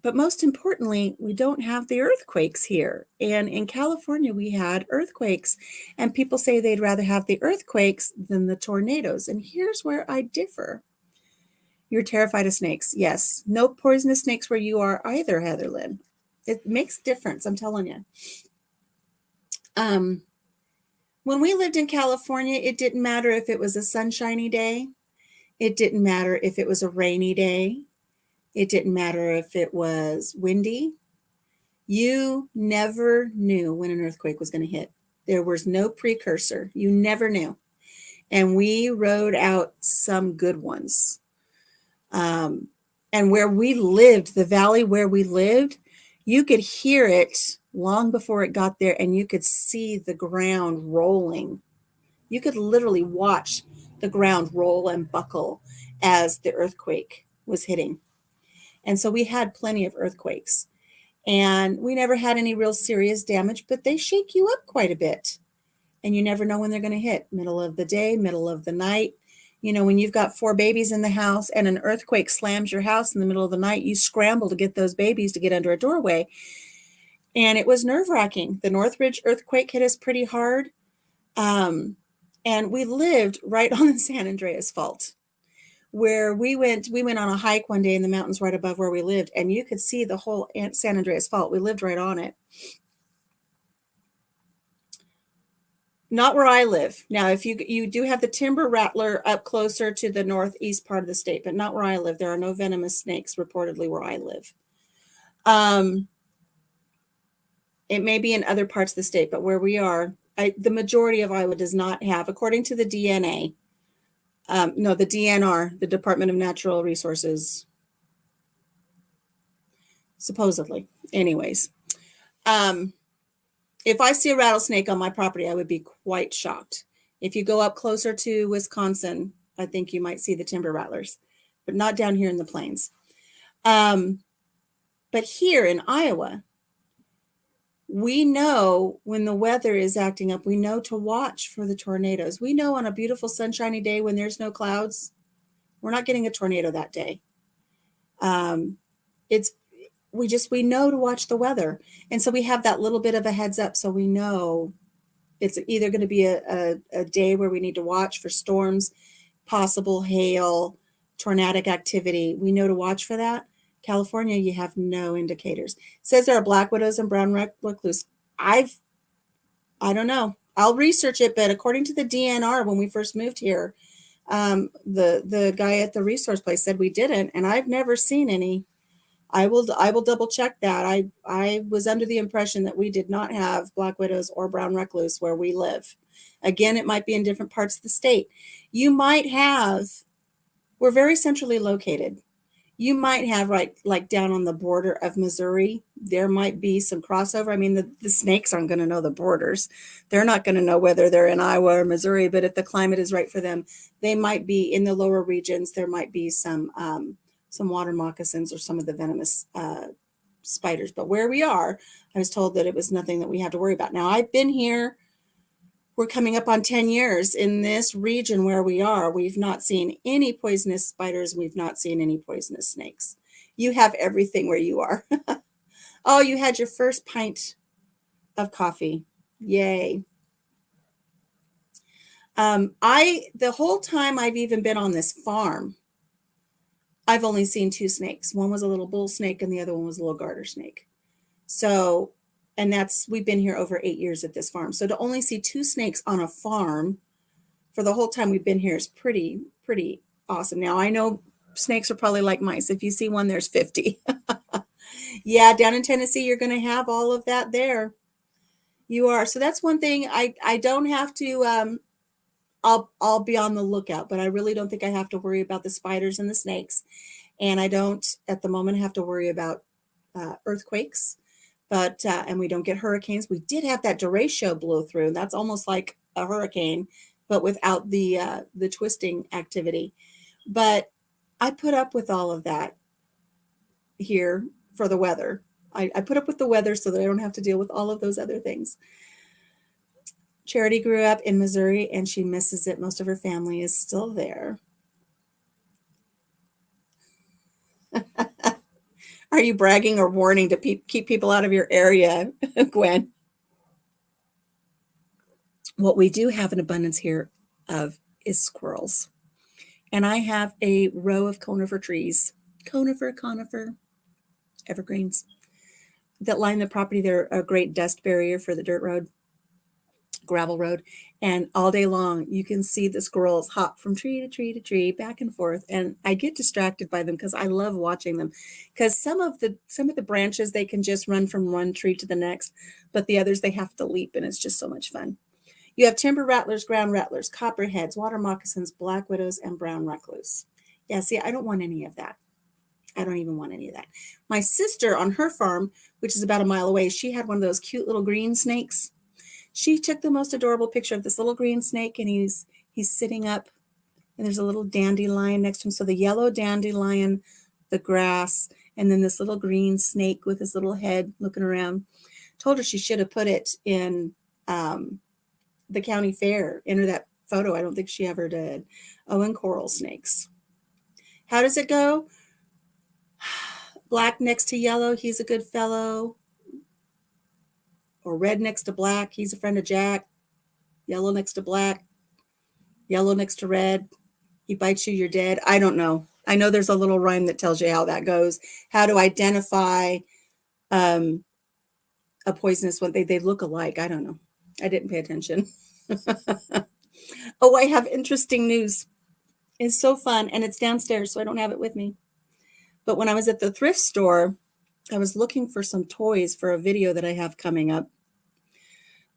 But most importantly, we don't have the earthquakes here. And in California, we had earthquakes, and people say they'd rather have the earthquakes than the tornadoes. And here's where I differ. You're terrified of snakes. Yes. No poisonous snakes where you are either, Heather Lynn. It makes a difference, I'm telling you. When we lived in California, it didn't matter if it was a sunshiny day. It didn't matter if it was a rainy day. It didn't matter if it was windy. You never knew when an earthquake was going to hit. There was no precursor. You never knew. And we rode out some good ones. And where we lived, the valley where we lived, you could hear it long before it got there, and you could see the ground rolling. You could literally watch the ground roll and buckle as the earthquake was hitting. And so we had plenty of earthquakes, and we never had any real serious damage, but they shake you up quite a bit, and you never know when they're going to hit. Middle of the day, middle of the night. When you've got 4 babies in the house and an earthquake slams your house in the middle of the night, you scramble to get those babies to get under a doorway. And it was nerve-wracking. The Northridge earthquake hit us pretty hard. And we lived right on the San Andreas Fault, where we went on a hike one day in the mountains right above where we lived, and you could see the whole San Andreas Fault. We lived right on it. Not where I live. Now, if you do have the timber rattler up closer to the northeast part of the state, but not where I live. There are no venomous snakes reportedly where I live. It may be in other parts of the state, but where we are, the majority of Iowa does not have, according to the DNA, no, the DNR, the Department of Natural Resources, supposedly. Anyways, if I see a rattlesnake on my property, I would be quite shocked. If you go up closer to Wisconsin, I think you might see the timber rattlers, but not down here in the plains. But here in Iowa, we know when the weather is acting up, we know to watch for the tornadoes. We know on a beautiful sunshiny day when there's no clouds, we're not getting a tornado that day. We know to watch the weather. And so we have that little bit of a heads up. So we know it's either going to be a day where we need to watch for storms, possible hail, tornadic activity. We know to watch for that. California, you have no indicators. It says there are black widows and brown recluse. I don't know. I'll research it, but according to the DNR, when we first moved here, the guy at the resource place said we didn't, and I've never seen any. I will double check that. I was under the impression that we did not have black widows or brown recluse where we live. Again, it might be in different parts of the state. You might have. We're very centrally located. You might have like down on the border of Missouri, there might be some crossover. I mean, the snakes aren't going to know the borders. They're not going to know whether they're in Iowa or Missouri, but if the climate is right for them, they might be in the lower regions. There might be some water moccasins or some of the venomous spiders. But where we are, I was told that it was nothing that we have to worry about. Now, I've been here. We're coming up on 10 years in this region where we are. We've not seen any poisonous spiders. We've not seen any poisonous snakes. You have everything where you are. Oh, you had your first pint of coffee. Yay. The whole time I've even been on this farm, I've only seen two snakes. One was a little bull snake and the other one was a little garter snake. So, and we've been here over 8 years at this farm. So to only see two snakes on a farm for the whole time we've been here is pretty awesome. Now, I know snakes are probably like mice. If you see one, there's 50. Yeah, down in Tennessee, you're going to have all of that there. You are. So that's one thing I don't have to, I'll be on the lookout, but I really don't think I have to worry about the spiders and the snakes. And I don't at the moment have to worry about earthquakes. But and we don't get hurricanes. We did have that derecho blow through. That's almost like a hurricane, but without the twisting activity. But I put up with all of that here for the weather. I put up with the weather so that I don't have to deal with all of those other things. Charity grew up in Missouri and she misses it. Most of her family is still there. Are you bragging or warning to keep people out of your area, Gwen? What we do have an abundance here of is squirrels. And I have a row of conifer trees, conifer, evergreens, that line the property. They're a great dust barrier for the dirt road, gravel road. And all day long, you can see the squirrels hop from tree to tree to tree, back and forth. And I get distracted by them because I love watching them. Because some of the branches, they can just run from one tree to the next, but the others, they have to leap, and it's just so much fun. You have timber rattlers, ground rattlers, copperheads, water moccasins, black widows, and brown recluse. Yeah, see, I don't want any of that. I don't even want any of that. My sister on her farm, which is about a mile away, she had one of those cute little green snakes. She took the most adorable picture of this little green snake, and he's sitting up, and there's a little dandelion next to him. So the yellow dandelion, the grass, and then this little green snake with his little head looking around. Told her she should have put it in the county fair, enter that photo. I don't think she ever did. Oh, and coral snakes. How does it go? Black next to yellow, he's a good fellow. Or red next to black, he's a friend of Jack. Yellow next to black, yellow next to red, he bites you, you're dead. I don't know. I know there's a little rhyme that tells you how that goes. How to identify a poisonous one. They look alike. I don't know. I didn't pay attention. Oh, I have interesting news. It's so fun, and it's downstairs, so I don't have it with me. But when I was at the thrift store, I was looking for some toys for a video that I have coming up.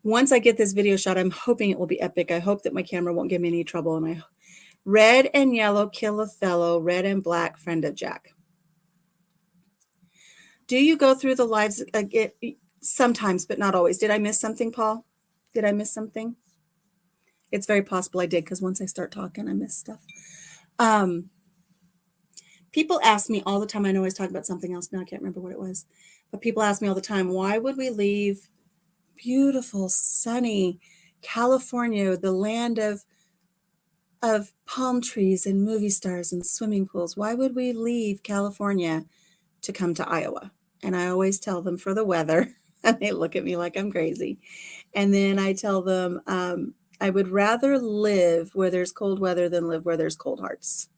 Once I get this video shot, I'm hoping it will be epic. I hope that my camera won't give me any trouble. And red and yellow kill a fellow, red and black friend of Jack. Do you go through the lives sometimes, but not always? Did I miss something, Paul? Did I miss something? It's very possible I did, because once I start talking, I miss stuff. People ask me all the time, I know I was talking about something else now, I can't remember what it was, but people ask me all the time, why would we leave beautiful, sunny California, the land of palm trees and movie stars and swimming pools? Why would we leave California to come to Iowa? And I always tell them for the weather, and they look at me like I'm crazy. And then I tell them, I would rather live where there's cold weather than live where there's cold hearts.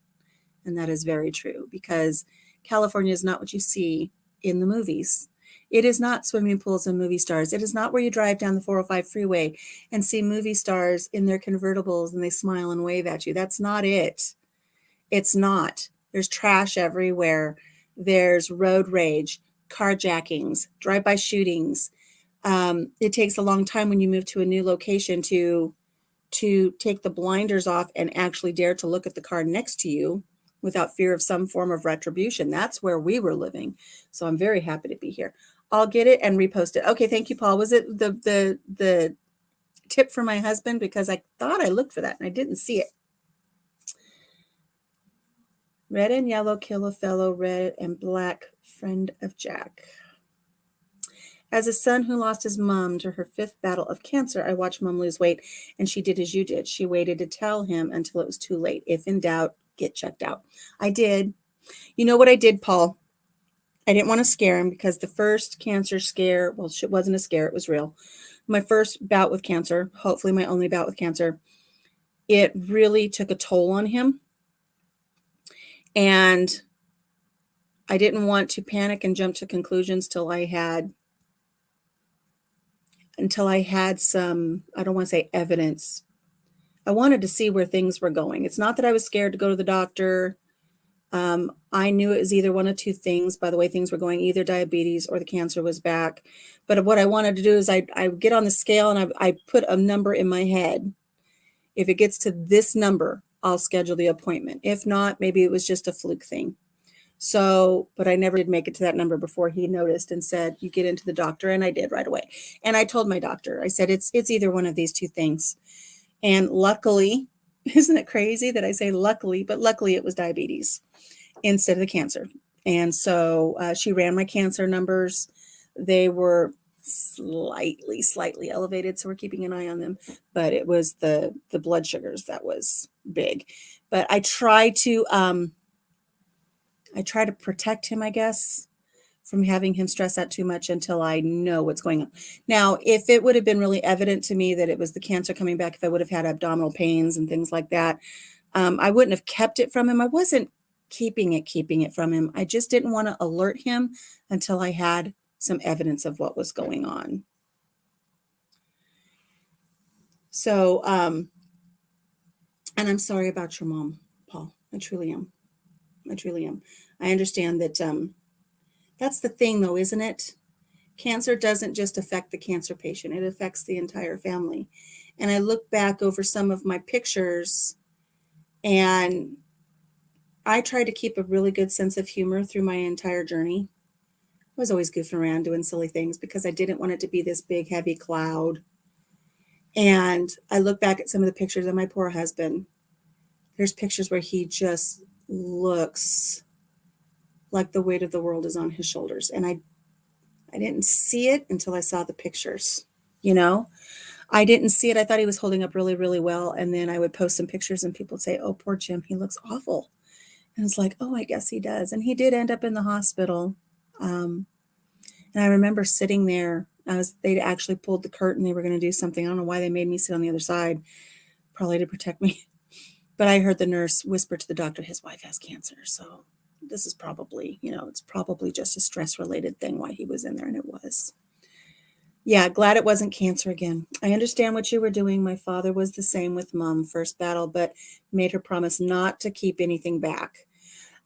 And that is very true, because California is not what you see in the movies. It is not swimming pools and movie stars. It is not where you drive down the 405 freeway and see movie stars in their convertibles and they smile and wave at you. That's not it. It's not. There's trash everywhere. There's road rage, carjackings, drive-by shootings. It takes a long time when you move to a new location to take the blinders off and actually dare to look at the car next to you without fear of some form of retribution. That's where we were living. So I'm very happy to be here. I'll get it and repost it. Okay, thank you, Paul. Was it the tip for my husband? Because I thought I looked for that and I didn't see it. Red and yellow kill a fellow, red and black friend of Jack. As a son who lost his mom to her 5th battle of cancer, I watched mom lose weight, and she did as you did. She waited to tell him until it was too late. If in doubt, get checked out. I did. You know what I did, Paul? I didn't want to scare him, because the first cancer scare, well, it wasn't a scare, it was real. My first bout with cancer, hopefully my only bout with cancer, it really took a toll on him. And I didn't want to panic and jump to conclusions until I had some, I don't want to say evidence. I wanted to see where things were going. It's not that I was scared to go to the doctor. I knew it was either one of two things by the way things were going, either diabetes or the cancer was back. But what I wanted to do is I get on the scale and I put a number in my head. If it gets to this number, I'll schedule the appointment. If not, maybe it was just a fluke thing. So, but I never did make it to that number before he noticed and said, you get into the doctor. And I did right away. And I told my doctor, I said, it's either one of these two things. And luckily, isn't it crazy that I say luckily, but luckily it was diabetes instead of the cancer. And so she ran my cancer numbers. They were slightly elevated, so we're keeping an eye on them. But it was the blood sugars that was big. But I try to protect him, I guess, from having him stress out too much until I know what's going on. Now, if it would have been really evident to me that it was the cancer coming back, if I would have had abdominal pains and things like that, I wouldn't have kept it from him. I wasn't keeping it from him. I just didn't want to alert him until I had some evidence of what was going on. So, and I'm sorry about your mom, Paul. I truly am. I understand that that's the thing, though, isn't it? Cancer doesn't just affect the cancer patient. It affects the entire family. And I look back over some of my pictures, and I tried to keep a really good sense of humor through my entire journey. I was always goofing around doing silly things because I didn't want it to be this big, heavy cloud. And I look back at some of the pictures of my poor husband. There's pictures where he just looks like the weight of the world is on his shoulders. And I didn't see it until I saw the pictures, you know? I didn't see it. I thought he was holding up really, really well. And then I would post some pictures and people would say, oh, poor Jim, he looks awful. And it's like, oh, I guess he does. And he did end up in the hospital. And I remember sitting there. They'd actually pulled the curtain. They were going to do something. I don't know why they made me sit on the other side, probably to protect me. But I heard the nurse whisper to the doctor, his wife has cancer. So this is probably, it's probably just a stress-related thing why he was in there. And it was. Yeah, glad it wasn't cancer again. I understand what you were doing. My father was the same with mom, first battle, but made her promise not to keep anything back.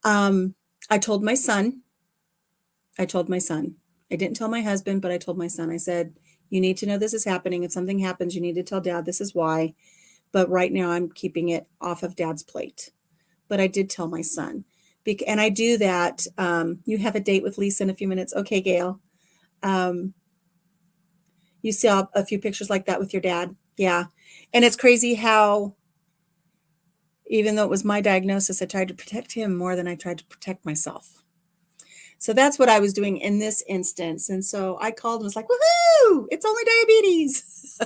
Um, I told my son, I told my son, I didn't tell my husband, but I told my son, I said, you need to know this is happening. If something happens, you need to tell dad this is why. But right now I'm keeping it off of dad's plate. But I did tell my son. And I do that. You have a date with Lisa in a few minutes. Okay, Gail. Um, you saw a few pictures like that with your dad. Yeah. And it's crazy how, even though it was my diagnosis, I tried to protect him more than I tried to protect myself. So that's what I was doing in this instance. And so I called and was like, woohoo, it's only diabetes.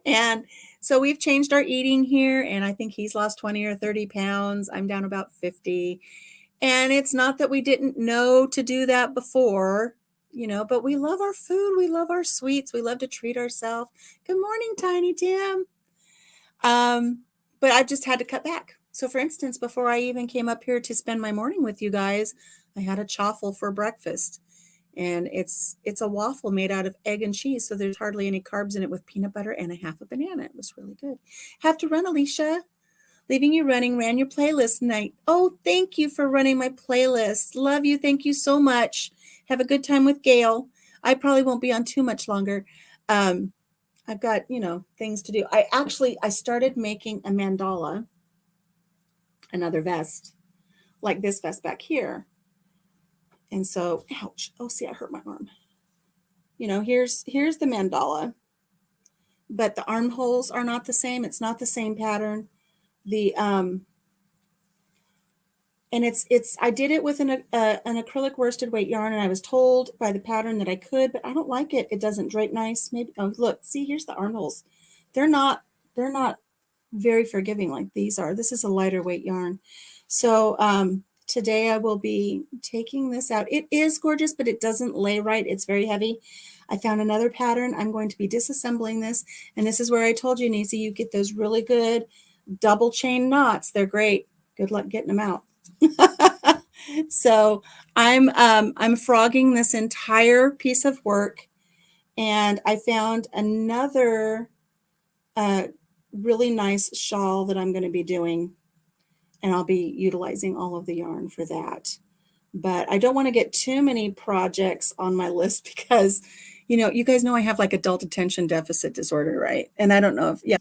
And so we've changed our eating here. And I think he's lost 20 or 30 pounds. I'm down about 50. And it's not that we didn't know to do that before, but we love our food. We love our sweets. We love to treat ourselves. Good morning, Tiny Tim. But I just had to cut back. So for instance, before I even came up here to spend my morning with you guys, I had a chaffle for breakfast. And it's a waffle made out of egg and cheese. So there's hardly any carbs in it, with peanut butter and a half a banana. It was really good. Have to run, Alicia. Leaving you running, ran your playlist tonight. Oh, thank you for running my playlist. Love you. Thank you so much. Have a good time with Gail. I probably won't be on too much longer. I've got, things to do. I started making a mandala, another vest, like this vest back here. And so, ouch. Oh, see, I hurt my arm. Here's the mandala, but the armholes are not the same. It's not the same pattern. And I did it with an acrylic worsted weight yarn, and I was told by the pattern that I could, but I don't like it. It doesn't drape nice. Maybe, oh, look, see, here's the armholes. They're not very forgiving like these are. This is a lighter weight yarn. So today I will be taking this out. It is gorgeous, but it doesn't lay right. It's very heavy. I found another pattern. I'm going to be disassembling this. And this is where I told you, Nisi, you get those really good double chain knots. They're great. Good luck getting them out. So I'm frogging this entire piece of work, and I found another really nice shawl that I'm going to be doing, and I'll be utilizing all of the yarn for that. But I don't want to get too many projects on my list because, you guys know I have like adult attention deficit disorder, right? And I don't know if, yeah.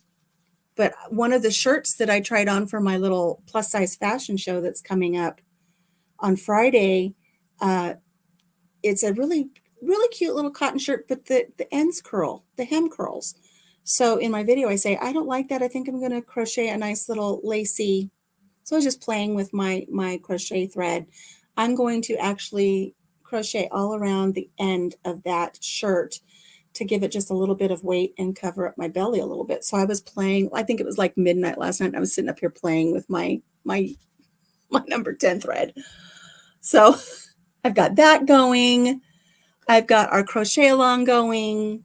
But one of the shirts that I tried on for my little plus size fashion show that's coming up on Friday, it's a really, really cute little cotton shirt, but the ends curl, the hem curls. So in my video, I say, I don't like that. I think I'm going to crochet a nice little lacy. So I was just playing with my crochet thread. I'm going to actually crochet all around the end of that shirt to give it just a little bit of weight and cover up my belly a little bit. So I was playing, I think it was like midnight last night, and I was sitting up here playing with my number 10 thread. So I've got that going. I've got our crochet along going.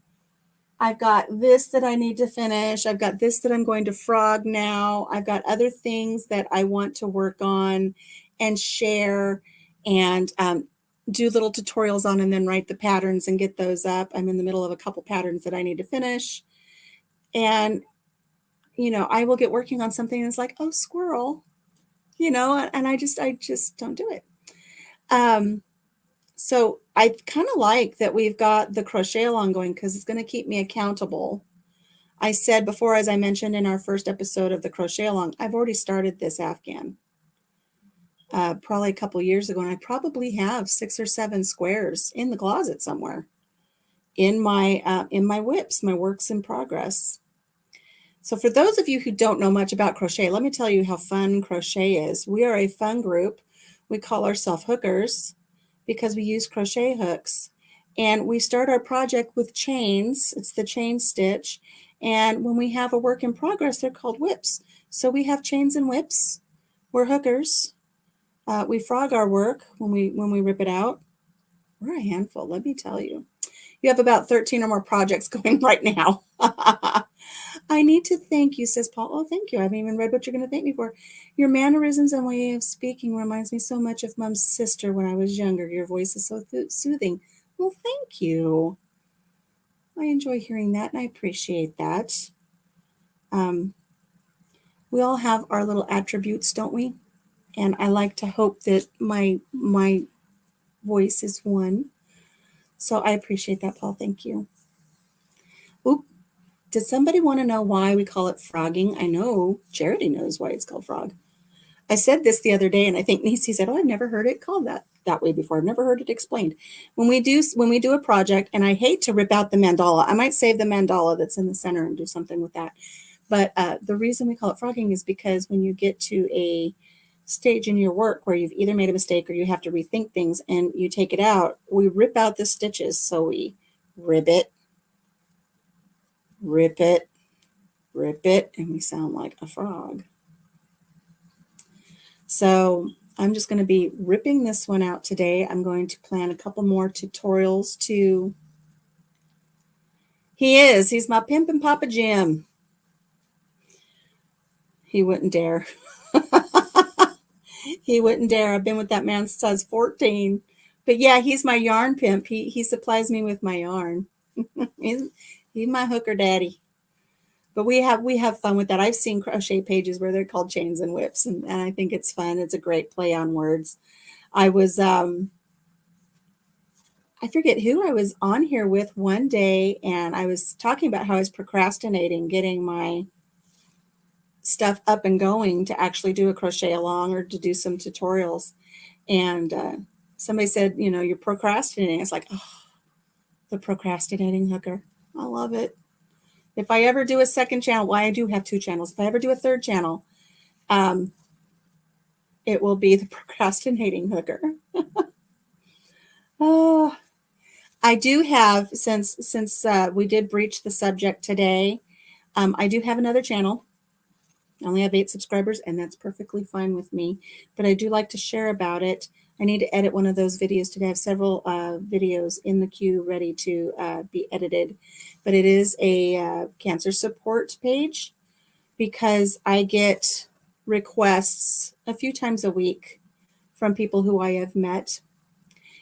I've got this that I need to finish. I've got this that I'm going to frog now. I've got other things that I want to work on and share and do little tutorials on, and then write the patterns and get those up. I'm in the middle of a couple patterns that I need to finish. And, I will get working on something and it's like, oh, squirrel, and I just don't do it. So I kind of like that we've got the crochet along going because it's going to keep me accountable. I said before, as I mentioned in our first episode of the crochet along, I've already started this Afghan probably a couple years ago, and I probably have 6 or 7 squares in the closet somewhere in my whips, my works in progress. So for those of you who don't know much about crochet, let me tell you how fun crochet is. We are a fun group. We call ourselves hookers because we use crochet hooks, and we start our project with chains. It's the chain stitch. And when we have a work in progress, they're called whips. So we have chains and whips. We're hookers. We frog our work when we rip it out. We're a handful, let me tell you. You have about 13 or more projects going right now. I need to thank you, says Paul. Oh, thank you. I haven't even read what you're going to thank me for. Your mannerisms and way of speaking reminds me so much of Mom's sister when I was younger. Your voice is so soothing. Well, thank you. I enjoy hearing that, and I appreciate that. Um, we all have our little attributes, don't we? And I like to hope that my voice is one. So I appreciate that, Paul. Thank you. Oop. Does somebody want to know why we call it frogging? I know Charity knows why it's called frog. I said this the other day, and I think Nisi said, "Oh, I've never heard it called that way before. I've never heard it explained." When we do a project, and I hate to rip out the mandala, I might save the mandala that's in the center and do something with that. But the reason we call it frogging is because when you get to a stage in your work where you've either made a mistake or you have to rethink things and you take it out, we rip out the stitches. So we rip it, rip it, rip it, and we sound like a frog. So I'm just going to be ripping this one out today. I'm going to plan a couple more tutorials to. He's my pimp and Papa Jim. He wouldn't dare. He wouldn't dare. I've been with that man since I was 14. But yeah, he's my yarn pimp. He supplies me with my yarn. he's my hooker daddy. But we have fun with that. I've seen crochet pages where they're called chains and whips, and I think it's fun. It's a great play on words. I was I forget who I was on here with one day, and I was talking about how I was procrastinating getting my stuff up and going to actually do a crochet along or to do some tutorials. And somebody said, you're procrastinating. It's like, oh, the procrastinating hooker. I love it. If I ever do a second channel, I do have 2 channels. If I ever do a third channel, it will be the procrastinating hooker. Oh, I do have, since we did breach the subject today, I do have another channel. I only have 8 subscribers, and that's perfectly fine with me. But I do like to share about it. I need to edit one of those videos today. I have several videos in the queue ready to be edited. But it is a cancer support page because I get requests a few times a week from people who I have met.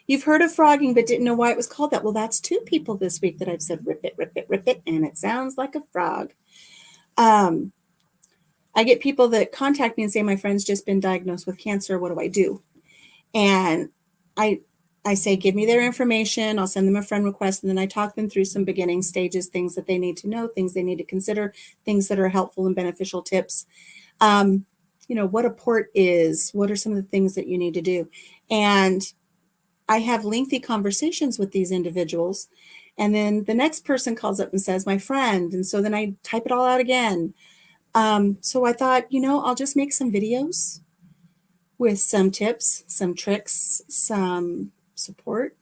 You've heard of frogging but didn't know why it was called that. Well, that's 2 people this week that I've said, rip it, rip it, rip it, and it sounds like a frog. I get people that contact me and say, my friend's just been diagnosed with cancer. What do I do? And I say, give me their information. I'll send them a friend request. And then I talk them through some beginning stages, things that they need to know, things they need to consider, things that are helpful and beneficial tips. What a port is, what are some of the things that you need to do? And I have lengthy conversations with these individuals. And then the next person calls up and says, my friend. And so then I type it all out again. So I thought, I'll just make some videos with some tips, some tricks, some support,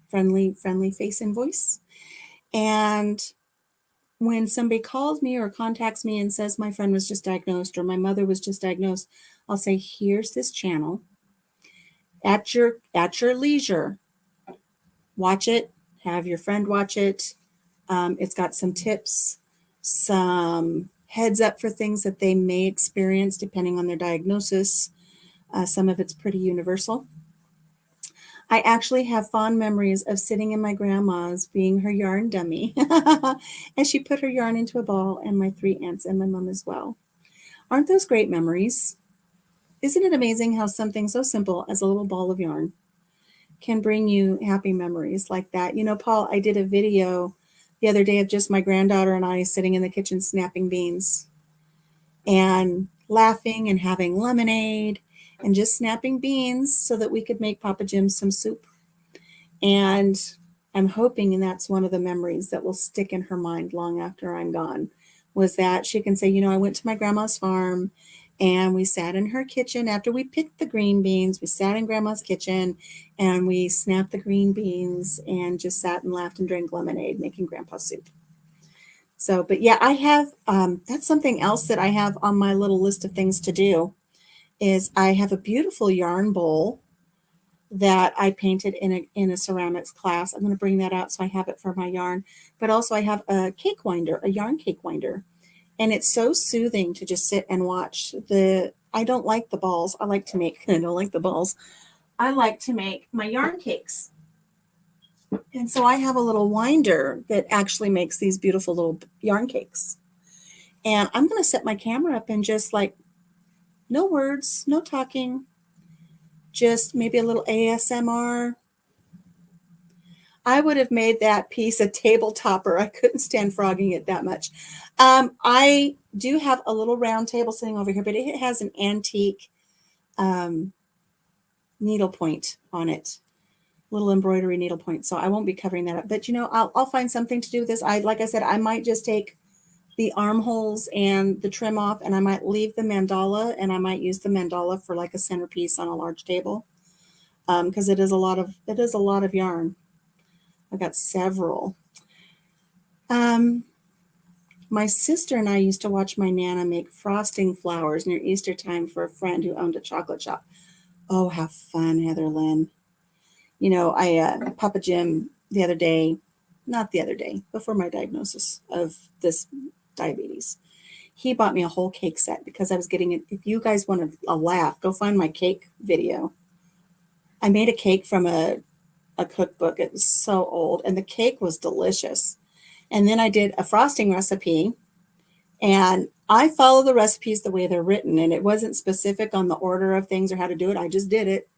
friendly face and voice. And when somebody calls me or contacts me and says my friend was just diagnosed or my mother was just diagnosed, I'll say, here's this channel. At your leisure, watch it, have your friend watch it. It's got some tips, some heads up for things that they may experience depending on their diagnosis. Some of it's pretty universal. I actually have fond memories of sitting in my grandma's being her yarn dummy and she put her yarn into a ball, and my 3 aunts and my mom as well. Aren't those great memories? Isn't it amazing how something so simple as a little ball of yarn can bring you happy memories like that? Paul, I did a video the other day of just my granddaughter and I sitting in the kitchen snapping beans and laughing and having lemonade and just snapping beans so that we could make Papa Jim some soup. And I'm hoping that's one of the memories that will stick in her mind long after I'm gone, was that she can say, I went to my grandma's farm and we sat in her kitchen after we picked the green beans. We sat in grandma's kitchen and we snapped the green beans and just sat and laughed and drank lemonade, making grandpa soup. So, but yeah, I have, that's something else that I have on my little list of things to do, is I have a beautiful yarn bowl that I painted in a ceramics class. I'm going to bring that out so I have it for my yarn. But also I have a cake winder, a yarn cake winder. And it's so soothing to just sit and watch. I don't like the balls. I don't like the balls. I like to make my yarn cakes. And so I have a little winder that actually makes these beautiful little yarn cakes. And I'm going to set my camera up and just like, no words, no talking, just maybe a little ASMR. I would have made that piece a table topper. I couldn't stand frogging it that much. I do have a little round table sitting over here, but it has an antique needle point on it, little embroidery needle point. So I won't be covering that up. But you know, I'll find something to do with this. Like I said, I might just take the armholes and the trim off, and I might leave the mandala, and I might use the mandala for like a centerpiece on a large table, because it is a lot of yarn. I've got several. My sister and I used to watch my Nana make frosting flowers near Easter time for a friend who owned a chocolate shop. Oh, how fun, Heather Lynn. You know, Papa Jim not the other day, before my diagnosis of this diabetes, he bought me a whole cake set because I was getting it. If you guys want a laugh, go find my cake video. I made a cake from a cookbook. It was so old, and the cake was delicious. And then I did a frosting recipe, and I follow the recipes the way they're written, and it wasn't specific on the order of things or how to do it. I just did it.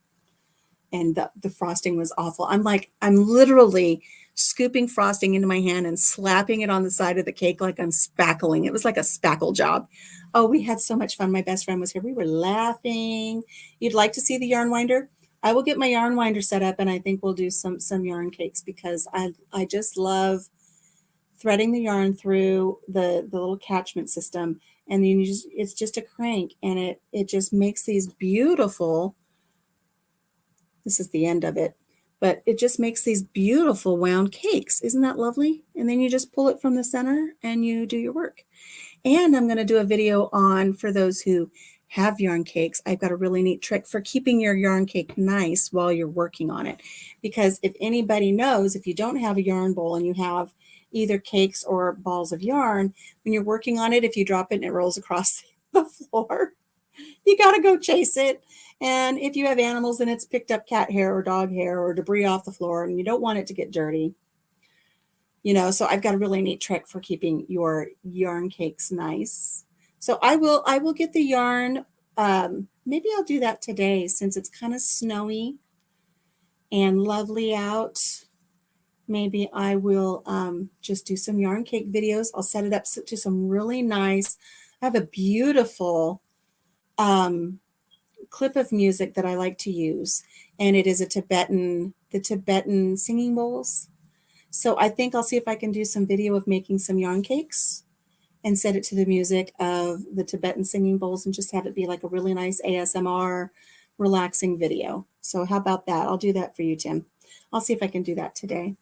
And the frosting was awful. I'm literally scooping frosting into my hand and slapping it on the side of the cake like I'm spackling. It was like a spackle job. Oh, we had so much fun. My best friend was here. We were laughing. You'd like to see the yarn winder? I will get my yarn winder set up, and I think we'll do some yarn cakes because I just love threading the yarn through the little catchment system. And then it's just a crank, and it just makes these beautiful. This is the end of it, but it just makes these beautiful wound cakes. Isn't that lovely? And then you just pull it from the center and you do your work. And I'm going to do a video on, for those who have yarn cakes, I've got a really neat trick for keeping your yarn cake nice while you're working on it. Because if anybody knows, if you don't have a yarn bowl and you have either cakes or balls of yarn, when you're working on it, if you drop it and it rolls across the floor, you got to go chase it. And if you have animals and it's picked up cat hair or dog hair or debris off the floor and you don't want it to get dirty, you know, so I've got a really neat trick for keeping your yarn cakes nice. So I will get the yarn. Maybe I'll do that today since it's kind of snowy and lovely out. Maybe I will just do some yarn cake videos. I'll set it up to some really nice. I have a beautiful clip of music that I like to use, and it is the Tibetan singing bowls. So I think I'll see if I can do some video of making some yarn cakes and set it to the music of the Tibetan singing bowls and just have it be like a really nice ASMR relaxing video. So how about that? I'll do that for you, Tim. I'll see if I can do that today.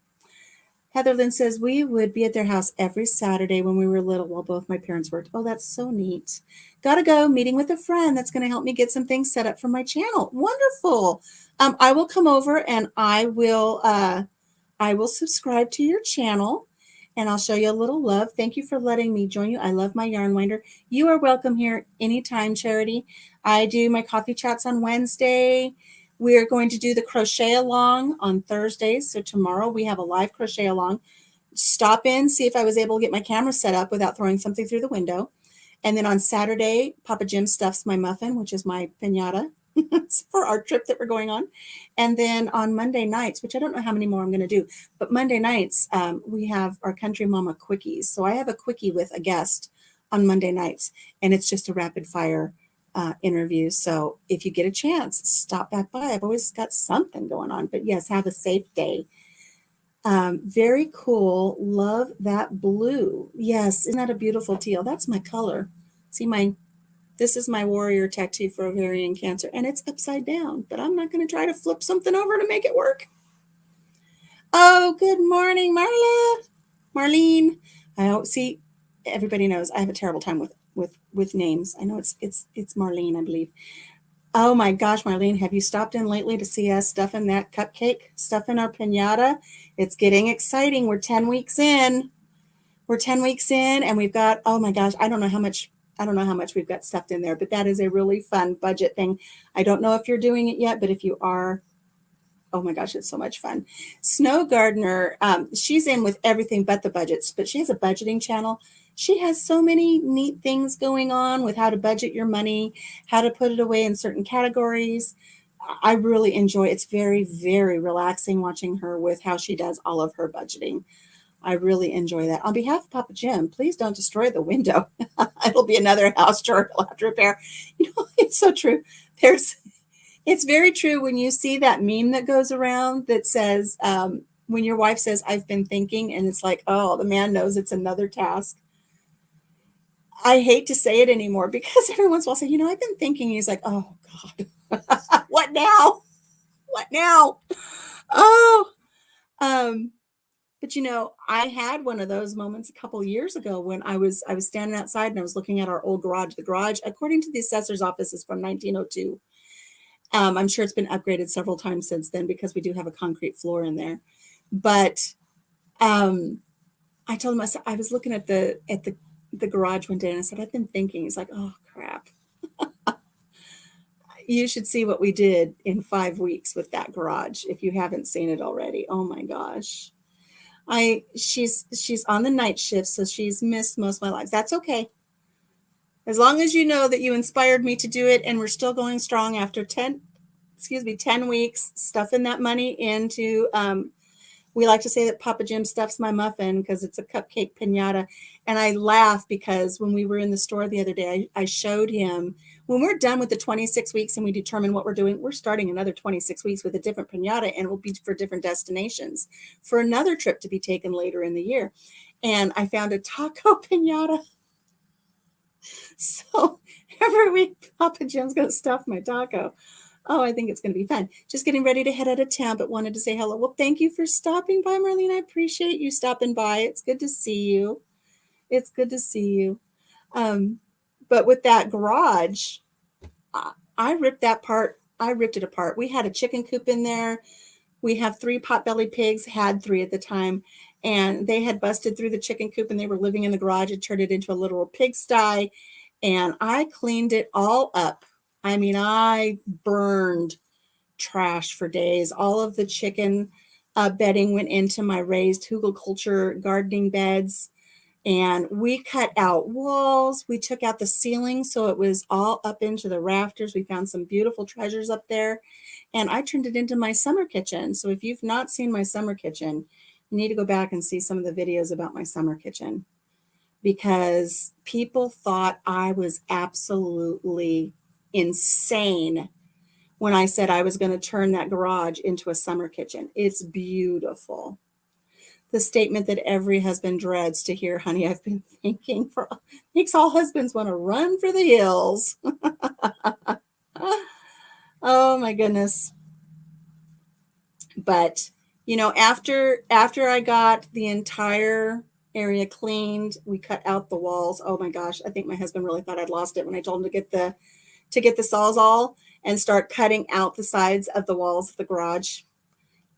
Heather Lynn says, we would be at their house every Saturday when we were little while both my parents worked. Oh, that's so neat. Gotta go, meeting with a friend that's going to help me get some things set up for my channel. Wonderful. I will come over and I will subscribe to your channel and I'll show you a little love. Thank you for letting me join you. I love my yarn winder. You are welcome here anytime, Charity. I do my coffee chats on Wednesday. We're going to do the crochet along on Thursdays. So tomorrow we have a live crochet along. Stop in, see if I was able to get my camera set up without throwing something through the window. And then on Saturday, Papa Jim stuffs my muffin, which is my piñata for our trip that we're going on. And then on Monday nights, which I don't know how many more I'm going to do, but Monday nights, we have our Country Mama quickies. So I have a quickie with a guest on Monday nights, and it's just a rapid fire interview. So if you get a chance, stop back by. I've always got something going on, but yes, have a safe day. Very cool. Love that blue. Yes. Isn't that a beautiful teal? That's my color. See, this is my warrior tattoo for ovarian cancer, and it's upside down, but I'm not going to try to flip something over to make it work. Oh, good morning, Marlene. See, everybody knows I have a terrible time with names. I know it's Marlene, I believe. Oh my gosh, Marlene, have you stopped in lately to see us stuffing that cupcake, stuffing our piñata? It's getting exciting. We're 10 weeks in. And we've got, oh my gosh, I don't know how much we've got stuffed in there, but that is a really fun budget thing. I don't know if you're doing it yet, but if you are, Oh my gosh, it's so much fun. Snow Gardener, she's in with everything but the budgets, but she has a budgeting channel. She has so many neat things going on with how to budget your money, how to put it away in certain categories. I really enjoy it. It's very, very relaxing watching her with how she does all of her budgeting. I really enjoy that. On behalf of Papa Jim, please don't destroy the window. It'll be another house chore he'll have to repair. You know, it's so true. It's very true when you see that meme that goes around that says, when your wife says, I've been thinking, and it's like, oh, the man knows it's another task. I hate to say it anymore because every once in a while I say, you know, I've been thinking. He's like, oh God, what now? What now? Oh, but you know, I had one of those moments a couple of years ago when I was standing outside and I was looking at our old garage. The garage, according to the assessor's office, is from 1902. I'm sure it's been upgraded several times since then because we do have a concrete floor in there. But I told him, I said, I was looking at the garage one day and I said, I've been thinking. He's like, oh crap. You should see what we did in 5 weeks with that garage if you haven't seen it already. Oh my gosh. She's on the night shift, so she's missed most of my life. That's okay. As long as you know that you inspired me to do it and we're still going strong after 10 weeks, stuffing that money into, we like to say that Papa Jim stuffs my muffin because it's a cupcake piñata. And I laugh because when we were in the store the other day, I showed him, when we're done with the 26 weeks and we determine what we're doing, we're starting another 26 weeks with a different piñata, and it will be for different destinations for another trip to be taken later in the year. And I found a taco piñata. So every week, Papa Jim's going to stuff my taco. Oh, I think it's going to be fun. Just getting ready to head out of town, but wanted to say hello. Well, thank you for stopping by, Marlene. I appreciate you stopping by. It's good to see you. It's good to see you. But with that garage, I ripped that part. I ripped it apart. We had a chicken coop in there. We have 3 pot-bellied pigs, had 3 at the time, and they had busted through the chicken coop and they were living in the garage and turned it into a literal pigsty. And I cleaned it all up. I mean, I burned trash for days. All of the chicken bedding went into my raised hugelkultur gardening beds. And we cut out walls. We took out the ceiling so it was all up into the rafters. We found some beautiful treasures up there. And I turned it into my summer kitchen. So if you've not seen my summer kitchen, you need to go back and see some of the videos about my summer kitchen. Because people thought I was absolutely insane when I said I was going to turn that garage into a summer kitchen. It's beautiful. The statement that every husband dreads to hear, honey, I've been thinking, for makes all husbands want to run for the hills. Oh my goodness. But, you know, after I got the entire area cleaned, we cut out the walls. Oh my gosh, I think my husband really thought I'd lost it when I told him to get the Sawzall and start cutting out the sides of the walls of the garage.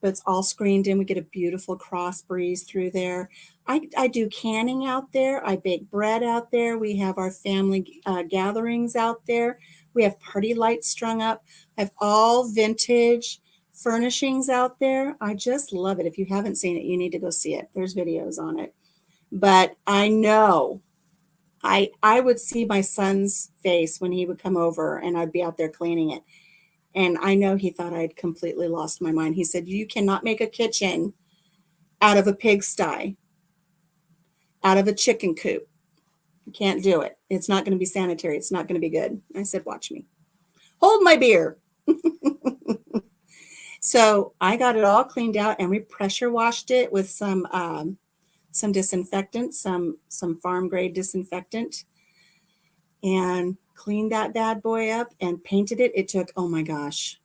But it's all screened in. We get a beautiful cross breeze through there. I do canning out there. I bake bread out there. We have our family gatherings out there. We have party lights strung up. I have all vintage furnishings out there. I just love it. If you haven't seen it, you need to go see it. There's videos on it. But I know I would see my son's face when he would come over and I'd be out there cleaning it. And I know he thought I'd completely lost my mind. He said, you cannot make a kitchen out of a pigsty, out of a chicken coop. You can't do it. It's not going to be sanitary. It's not going to be good. I said, watch me. Hold my beer. So I got it all cleaned out and we pressure washed it with some disinfectant, some farm grade disinfectant, and cleaned that bad boy up and painted it. It took, oh my gosh,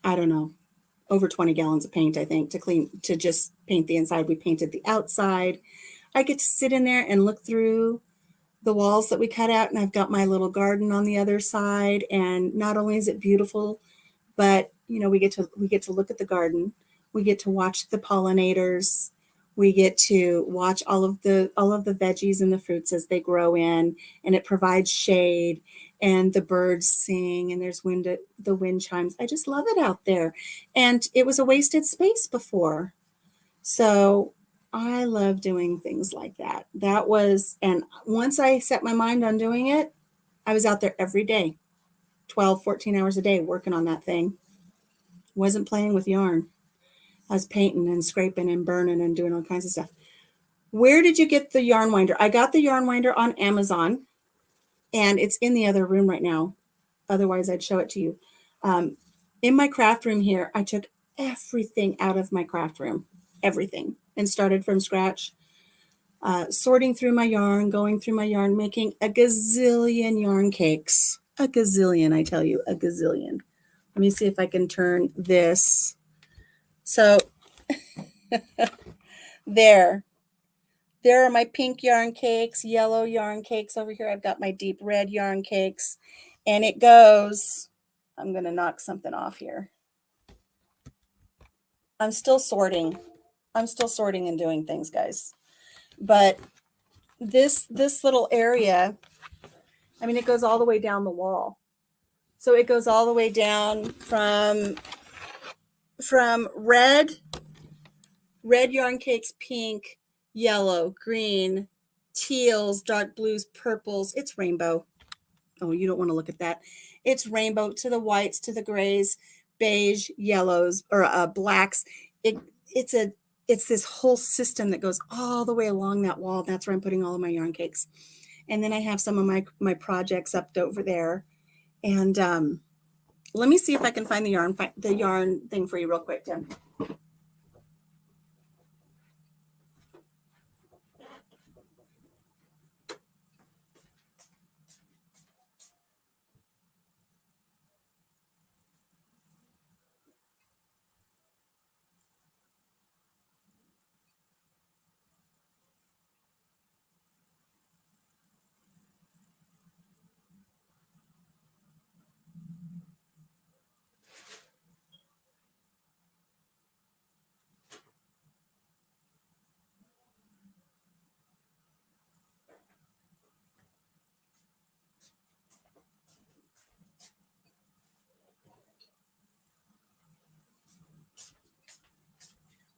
I don't know, over 20 gallons of paint, I think, to just paint the inside. We painted the outside. I get to sit in there and look through the walls that we cut out, and I've got my little garden on the other side. And not only is it beautiful, but you know, we get to look at the garden. We get to watch the pollinators. We get to watch all of the veggies and the fruits as they grow in, and it provides shade. and the birds sing and there's the wind chimes. I just love it out there. And it was a wasted space before. So I love doing things like that. And once I set my mind on doing it, I was out there every day, 12, 14 hours a day working on that thing. Wasn't playing with yarn. I was painting and scraping and burning and doing all kinds of stuff. Where did you get the yarn winder? I got the yarn winder on Amazon, and it's in the other room right now. Otherwise, I'd show it to you. In my craft room here, I took everything out of my craft room, everything, and started from scratch, sorting through my yarn, going through my yarn, making a gazillion yarn cakes. A gazillion, I tell you, a gazillion. Let me see if I can turn this. So there are my pink yarn cakes, yellow yarn cakes over here. I've got my deep red yarn cakes, and it goes, I'm going to knock something off here. I'm still sorting and doing things, guys. But this little area, I mean, it goes all the way down the wall. So it goes all the way down from red yarn cakes, pink, yellow, green, teals, dark blues, purples. It's rainbow. Oh, you don't want to look at that. It's rainbow to the whites, to the grays, beige, yellows, or blacks. It's this whole system that goes all the way along that wall. That's where I'm putting all of my yarn cakes. And then I have some of my projects up over there. And let me see if I can find the yarn thing for you real quick, Tim.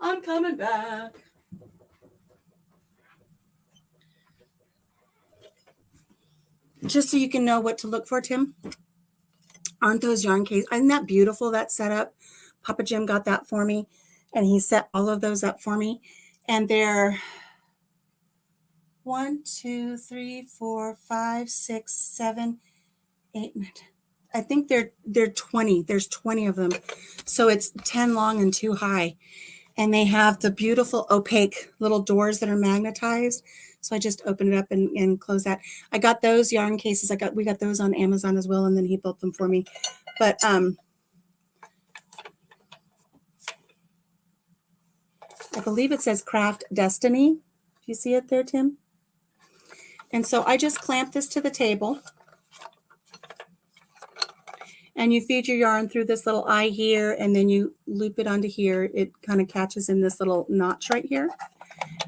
I'm coming back. Just so you can know what to look for, Tim. Aren't those yarn cakes? Isn't that beautiful, that setup? Papa Jim got that for me, and he set all of those up for me. And they're 1, 2, 3, 4, 5, 6, 7, 8, 9, 10. I think they're 20. There's 20 of them. So it's 10 long and 2 high. And they have the beautiful opaque little doors that are magnetized. So I just open it up and close that. I got those yarn cases. We got those on Amazon as well, and then he built them for me. But I believe it says Craft Destiny. Do you see it there, Tim? And so I just clamp this to the table. And you feed your yarn through this little eye here, and then you loop it onto here. It kind of catches in this little notch right here.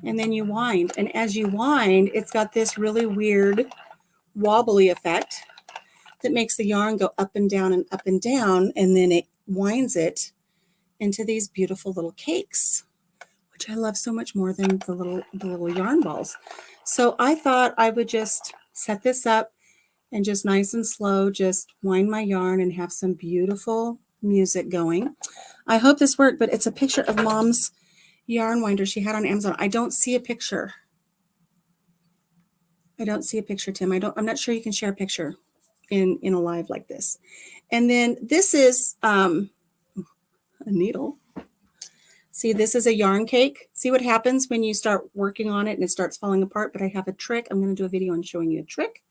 And then you wind. And as you wind, it's got this really weird wobbly effect that makes the yarn go up and down and up and down. And then it winds it into these beautiful little cakes, which I love so much more than the little yarn balls. So I thought I would just set this up and just nice and slow, just wind my yarn and have some beautiful music going. I hope this worked, but it's a picture of Mom's yarn winder she had on Amazon. I don't see a picture. I don't see a picture, Tim. I'm not sure you can share a picture in a live like this. And then this is a needle. See, this is a yarn cake. See what happens when you start working on it and it starts falling apart, but I have a trick. I'm going to do a video on showing you a trick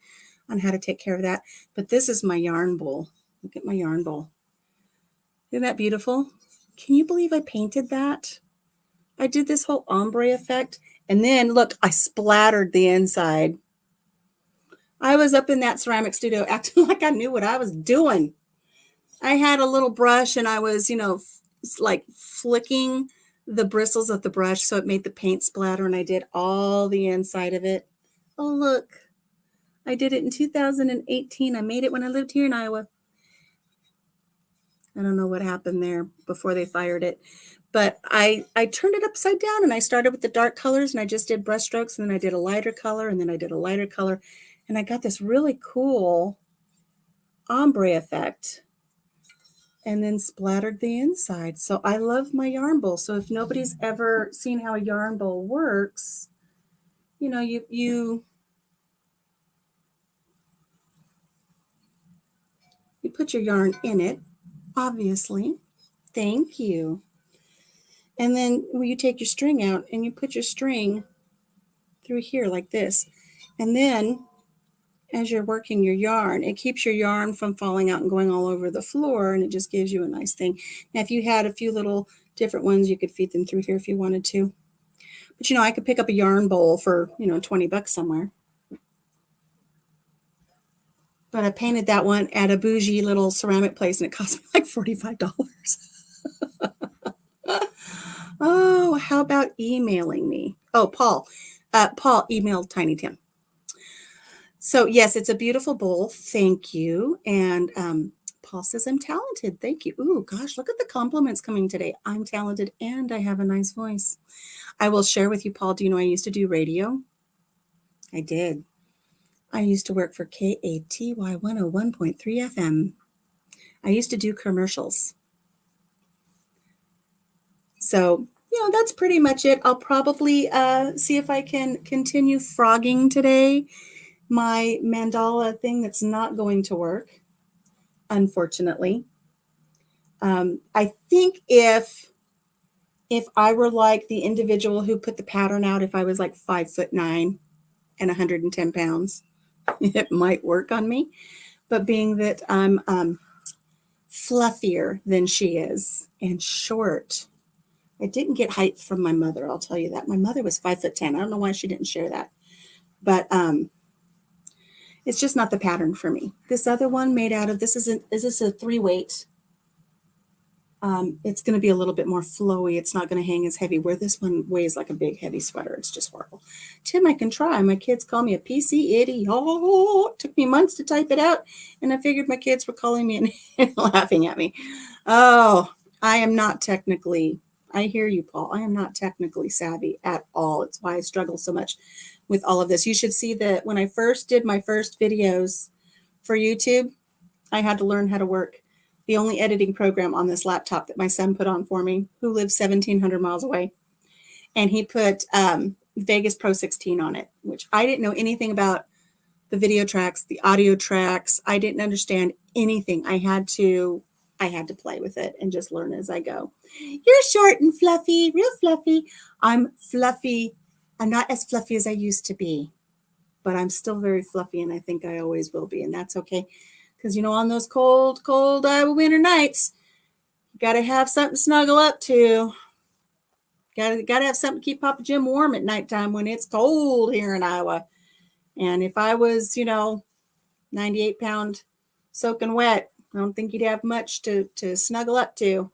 on how to take care of that. But this is my yarn bowl. Look at my yarn bowl. Isn't that beautiful? Can you believe I painted that? I did this whole ombre effect. And then look, I splattered the inside. I was up in that ceramic studio acting like I knew what I was doing. I had a little brush and I was, like flicking the bristles of the brush so it made the paint splatter, and I did all the inside of it. Oh, look. I did it in 2018. I made it when I lived here in Iowa. I don't know what happened there before they fired it, but I turned it upside down and I started with the dark colors and I just did brush strokes and then I did a lighter color and then I did a lighter color and I got this really cool ombre effect and then splattered the inside. So I love my yarn bowl. So if nobody's ever seen how a yarn bowl works, you know, you put your yarn in it, obviously. Thank you. And then you take your string out and you put your string through here like this. And then as you're working your yarn, it keeps your yarn from falling out and going all over the floor, and it just gives you a nice thing. Now, if you had a few little different ones, you could feed them through here if you wanted to. But, you know, I could pick up a yarn bowl for, you know, 20 bucks somewhere. But I painted that one at a bougie little ceramic place, and it cost me like $45. Oh, how about emailing me? Oh, Paul. Paul emailed Tiny Tim. So, yes, it's a beautiful bowl. Thank you. And Paul says, I'm talented. Thank you. Ooh, gosh, look at the compliments coming today. I'm talented and I have a nice voice. I will share with you, Paul. Do you know I used to do radio? I did. I used to work for KATY 101.3 FM. I used to do commercials. So, you know, that's pretty much it. I'll probably see if I can continue frogging today. My mandala thing that's not going to work, unfortunately. I think if I were like the individual who put the pattern out, if I was like 5'9" and 110 pounds, it might work on me. But being that I'm fluffier than she is and short, I didn't get height from my mother. I'll tell you that. My mother was 5'10". I don't know why she didn't share that, but it's just not the pattern for me. This other one made out of, this is a 3-weight. It's going to be a little bit more flowy. It's not going to hang as heavy, where this one weighs like a big heavy sweater. It's just horrible. Tim, I can try. My kids call me a PC idiot. Oh, it took me months to type it out. And I figured my kids were calling me and laughing at me. Oh, I am not technically, I hear you, Paul. I am not technically savvy at all. It's why I struggle so much with all of this. You should see that when I first did my first videos for YouTube, I had to learn how to work the only editing program on this laptop that my son put on for me, who lives 1,700 miles away. And he put Vegas Pro 16 on it, which I didn't know anything about the video tracks, the audio tracks. I didn't understand anything. I had to play with it and just learn as I go. You're short and fluffy, real fluffy. I'm fluffy. I'm not as fluffy as I used to be, but I'm still very fluffy, and I think I always will be, and that's okay. Because, you know, on those cold Iowa winter nights, you got to have something to snuggle up to. Got to have something to keep Papa Jim warm at nighttime when it's cold here in Iowa. And if I was, you know, 98-pound soaking wet, I don't think you'd have much to snuggle up to.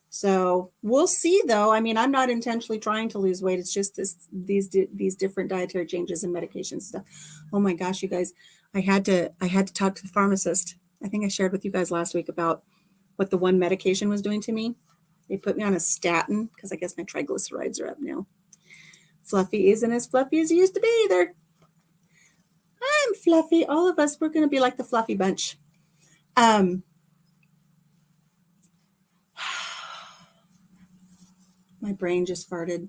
So we'll see, though. I mean, I'm not intentionally trying to lose weight. It's just these different dietary changes and medication stuff. Oh my gosh, you guys, I had to talk to the pharmacist. I think I shared with you guys last week about what the one medication was doing to me. They put me on a statin because I guess my triglycerides are up now. Fluffy isn't as fluffy as he used to be either. I'm fluffy. All of us, we're going to be like the fluffy bunch. My brain just farted.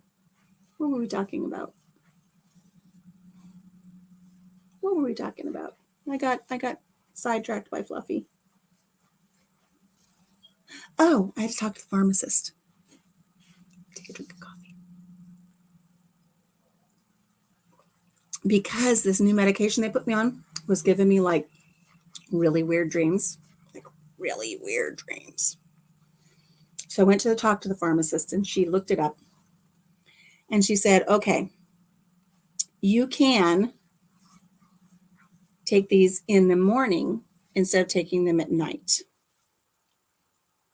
What were we talking about? What were we talking about? I got sidetracked by Fluffy. Oh, I had to talk to the pharmacist. Take a drink of coffee. Because this new medication they put me on was giving me like really weird dreams. Like really weird dreams. So I went to talk to the pharmacist and she looked it up. And she said, okay, you can take these in the morning instead of taking them at night.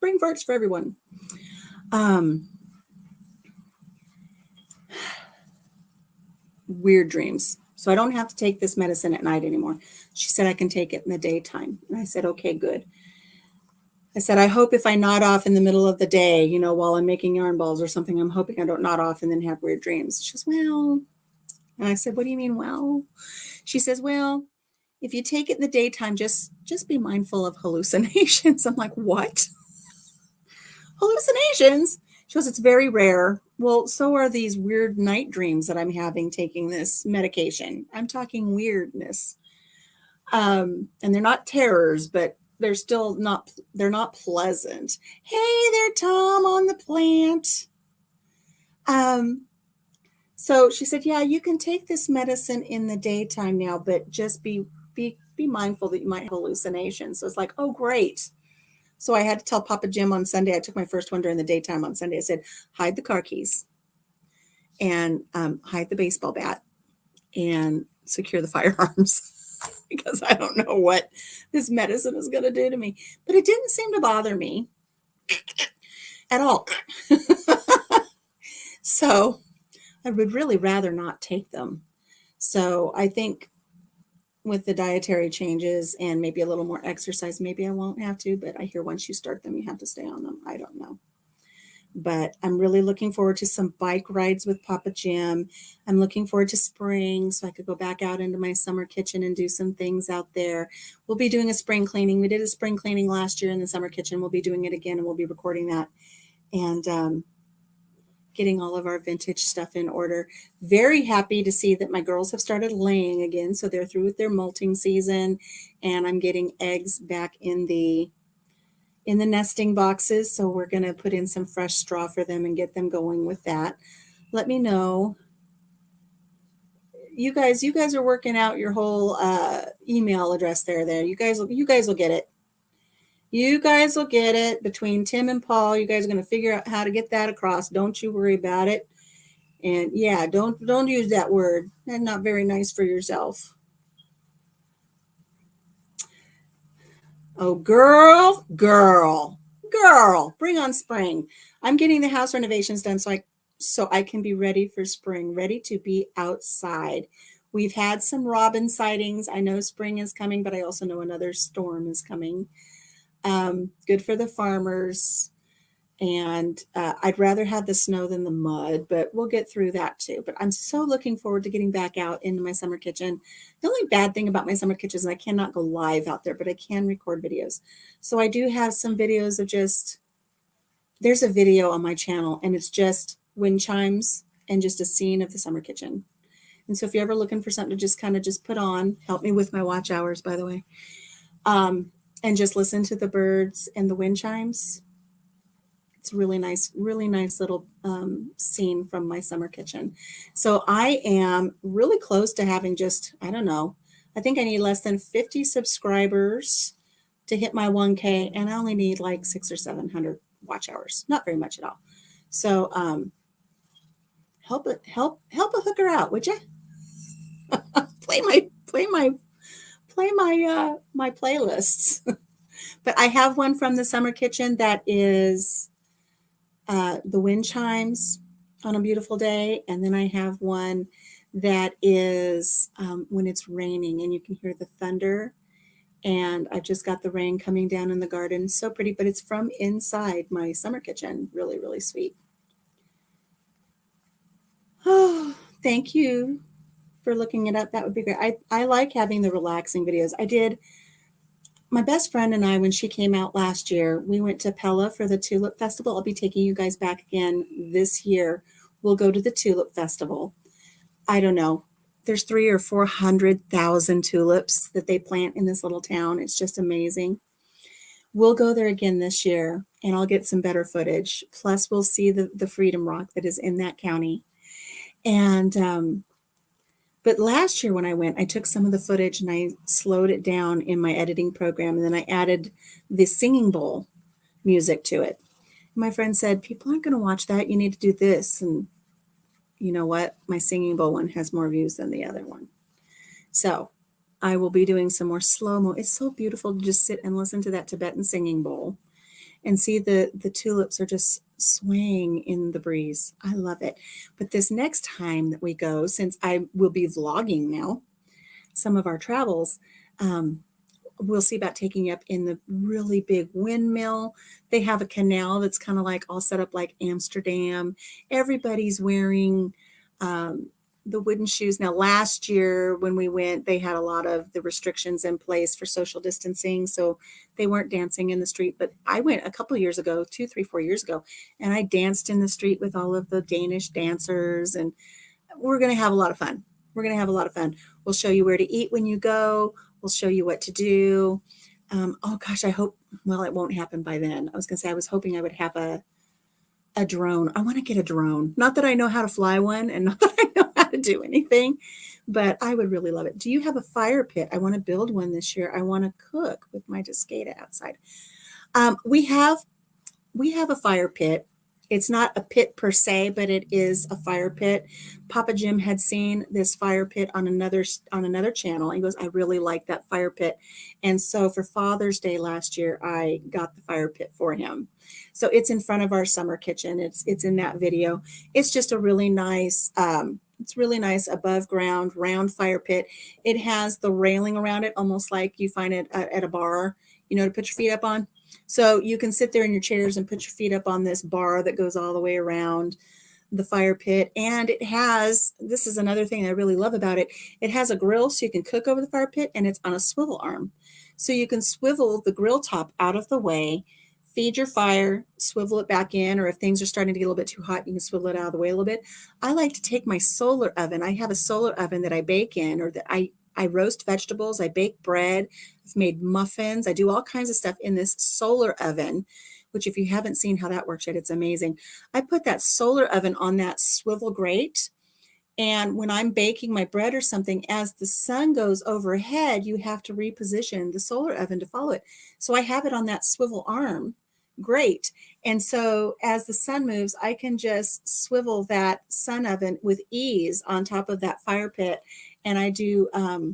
Brain farts for everyone. Weird dreams. So I don't have to take this medicine at night anymore. She said I can take it in the daytime. And I said, okay, good. I said, I hope if I nod off in the middle of the day, you know, while I'm making yarn balls or something, I'm hoping I don't nod off and then have weird dreams. She goes, well, and I said, what do you mean, well? She says, well, if you take it in the daytime, just be mindful of hallucinations. I'm like, what? Hallucinations? She goes, it's very rare. Well, so are these weird night dreams that I'm having taking this medication. I'm talking weirdness. And they're not terrors, but they're still not, they're not pleasant. Hey there, Tom on the plant. So she said, yeah, you can take this medicine in the daytime now, but just be mindful that you might have hallucinations. So it's like, oh, great. So I had to tell Papa Jim on Sunday, I took my first one during the daytime on Sunday. I said, hide the car keys and hide the baseball bat and secure the firearms because I don't know what this medicine is going to do to me. But it didn't seem to bother me at all. So I would really rather not take them. So I think with the dietary changes and maybe a little more exercise, maybe I won't have to, but I hear once you start them, you have to stay on them. I don't know. But I'm really looking forward to some bike rides with Papa Jim. I'm looking forward to spring so I could go back out into my summer kitchen and do some things out there. We'll be doing a spring cleaning. We did a spring cleaning last year in the summer kitchen. We'll be doing it again and we'll be recording that and getting all of our vintage stuff in order. Very happy to see that my girls have started laying again. So they're through with their molting season and I'm getting eggs back in the nesting boxes. So we're going to put in some fresh straw for them and get them going with that. Let me know. You guys are working out your whole email address there. You guys will get it. You guys will get it between Tim and Paul. You guys are going to figure out how to get that across. Don't you worry about it. And yeah, don't use that word. That's not very nice for yourself. Oh, girl, bring on spring. I'm getting the house renovations done so I can be ready for spring, ready to be outside. We've had some robin sightings. I know spring is coming, but I also know another storm is coming. Good for the farmers. And I'd rather have the snow than the mud, but we'll get through that too. But I'm so looking forward to getting back out into my summer kitchen. The only bad thing about my summer kitchen is I cannot go live out there, but I can record videos. So I do have some videos of there's a video on my channel and it's just wind chimes and just a scene of the summer kitchen. And so if you're ever looking for something to just put on, help me with my watch hours, by the way, and just listen to the birds and the wind chimes. It's a really nice little scene from my summer kitchen. So I am really close to having I don't know, I think I need less than 50 subscribers to hit my 1K, and I only need like 600 or 700 watch hours. Not very much at all. So help a hooker out, would you? play my playlists. But I have one from the summer kitchen that is the wind chimes on a beautiful day. And then I have one that is when it's raining and you can hear the thunder. And I've just got the rain coming down in the garden. So pretty, but it's from inside my summer kitchen. Really, really sweet. Oh, thank you for looking it up. That would be great. I like having the relaxing videos. My best friend and I, when she came out last year, we went to Pella for the Tulip Festival. I'll be taking you guys back again this year. We'll go to the Tulip Festival. I don't know. There's 300,000 or 400,000 tulips that they plant in this little town. It's just amazing. We'll go there again this year and I'll get some better footage. Plus we'll see the Freedom Rock that is in that county. And, but last year when I went, I took some of the footage and I slowed it down in my editing program. And then I added the singing bowl music to it. My friend said, people aren't going to watch that. You need to do this. And you know what? My singing bowl one has more views than the other one. So I will be doing some more slow-mo. It's so beautiful to just sit and listen to that Tibetan singing bowl and see the tulips are just swaying in the breeze. I love it. But this next time that we go, since I will be vlogging now some of our travels, we'll see about taking you up in the really big windmill. They have a canal that's kind of like all set up like Amsterdam. Everybody's wearing the wooden shoes. Now, last year when we went, they had a lot of the restrictions in place for social distancing. So they weren't dancing in the street. But I went a couple of years ago, 2, 3, 4 years ago, and I danced in the street with all of the Danish dancers. And we're going to have a lot of fun. We're going to have a lot of fun. We'll show you where to eat when you go. We'll show you what to do. Oh gosh, I hope, well, it won't happen by then. I was going to say, I was hoping I would have a drone. I want to get a drone. Not that I know how to fly one and not that I know how to do anything, but I would really love it. Do you have a fire pit? I want to build one this year. I want to cook with my Discada outside. We have a fire pit. It's not a pit per se, but it is a fire pit. Papa Jim had seen this fire pit on another channel. He goes, I really like that fire pit. And so for Father's Day last year, I got the fire pit for him. So it's in front of our summer kitchen. It's in that video. It's just a really nice, it's really nice above ground round fire pit. It has the railing around it, almost like you find it at a bar, to put your feet up on. So you can sit there in your chairs and put your feet up on this bar that goes all the way around the fire pit. And it has, this is another thing I really love about it. It has a grill so you can cook over the fire pit, and it's on a swivel arm. So you can swivel the grill top out of the way, feed your fire, swivel it back in, or if things are starting to get a little bit too hot, you can swivel it out of the way a little bit. I like to take my solar oven. I have a solar oven that I bake in, or that I roast vegetables, I bake bread, I've made muffins, I do all kinds of stuff in this solar oven, which if you haven't seen how that works yet, it's amazing. I put that solar oven on that swivel grate, and when I'm baking my bread or something, as the sun goes overhead, you have to reposition the solar oven to follow it. So I have it on that swivel arm grate. And so as the sun moves, I can just swivel that sun oven with ease on top of that fire pit. And I do a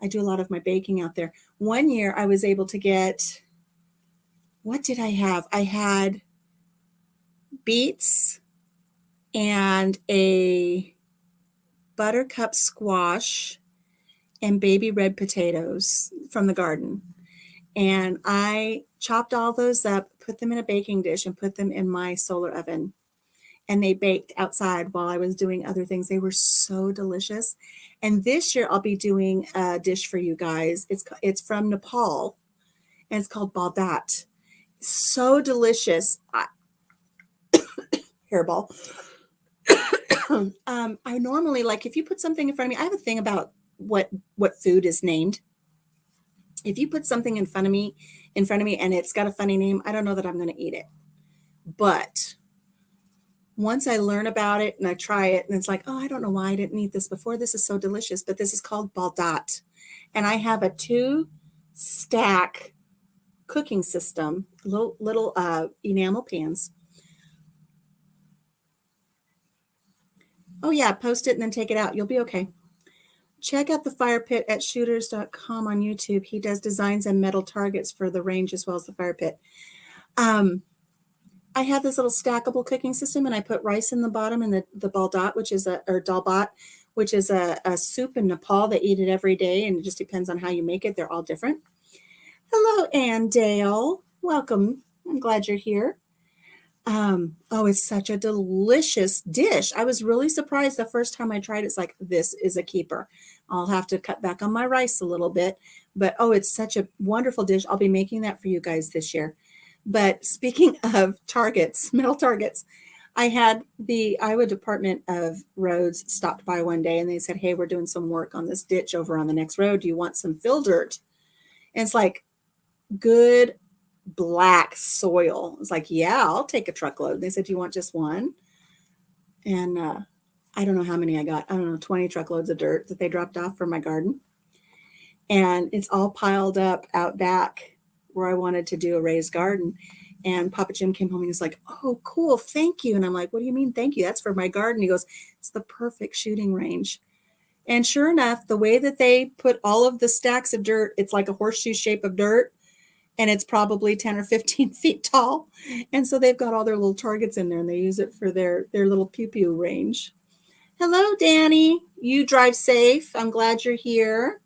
lot of my baking out there. One year I was able to get, what did I have? I had beets and a buttercup squash and baby red potatoes from the garden. And I chopped all those up, put them in a baking dish, and put them in my solar oven. And they baked outside while I was doing other things. They were so delicious. And this year I'll be doing a dish for you guys. It's from Nepal, and it's called baldat. So delicious. Hairball. I normally, like, if you put something in front of me, I have a thing about what food is named. If you put something in front of me and it's got a funny name, I don't know that I'm going to eat it. But once I learn about it and I try it, and it's like, oh, I don't know why I didn't eat this before. This is so delicious. But this is called baldat. And I have a 2-stack cooking system, little enamel pans. Oh yeah, post it and then take it out. You'll be okay. Check out the fire pit at shooters.com on YouTube. He does designs and metal targets for the range as well as the fire pit. I have this little stackable cooking system, and I put rice in the bottom, and the baldat, which is dalbat, which is a soup in Nepal. They eat it every day, and it just depends on how you make it. They're all different. Hello, Ann Dale. Welcome. I'm glad you're here. Oh, it's such a delicious dish. I was really surprised the first time I tried it. It's like, this is a keeper. I'll have to cut back on my rice a little bit, but oh, it's such a wonderful dish. I'll be making that for you guys this year. But speaking of targets, metal targets, I had the Iowa Department of Roads stopped by one day, and they said, hey, we're doing some work on this ditch over on the next road. Do you want some fill dirt? And it's like good black soil. It's like, yeah, I'll take a truckload. They said, do you want just one? And I don't know how many I got. I don't know, 20 truckloads of dirt that they dropped off for my garden. And it's all piled up out back where I wanted to do a raised garden. And Papa Jim came home and he's like, oh, cool, thank you. And I'm like, what do you mean, thank you? That's for my garden. He goes, it's the perfect shooting range. And sure enough, the way that they put all of the stacks of dirt, it's like a horseshoe shape of dirt. and it's probably 10 or 15 feet tall. And so they've got all their little targets in there and they use it for their little pew pew range. Hello, Danny. You drive safe. I'm glad you're here.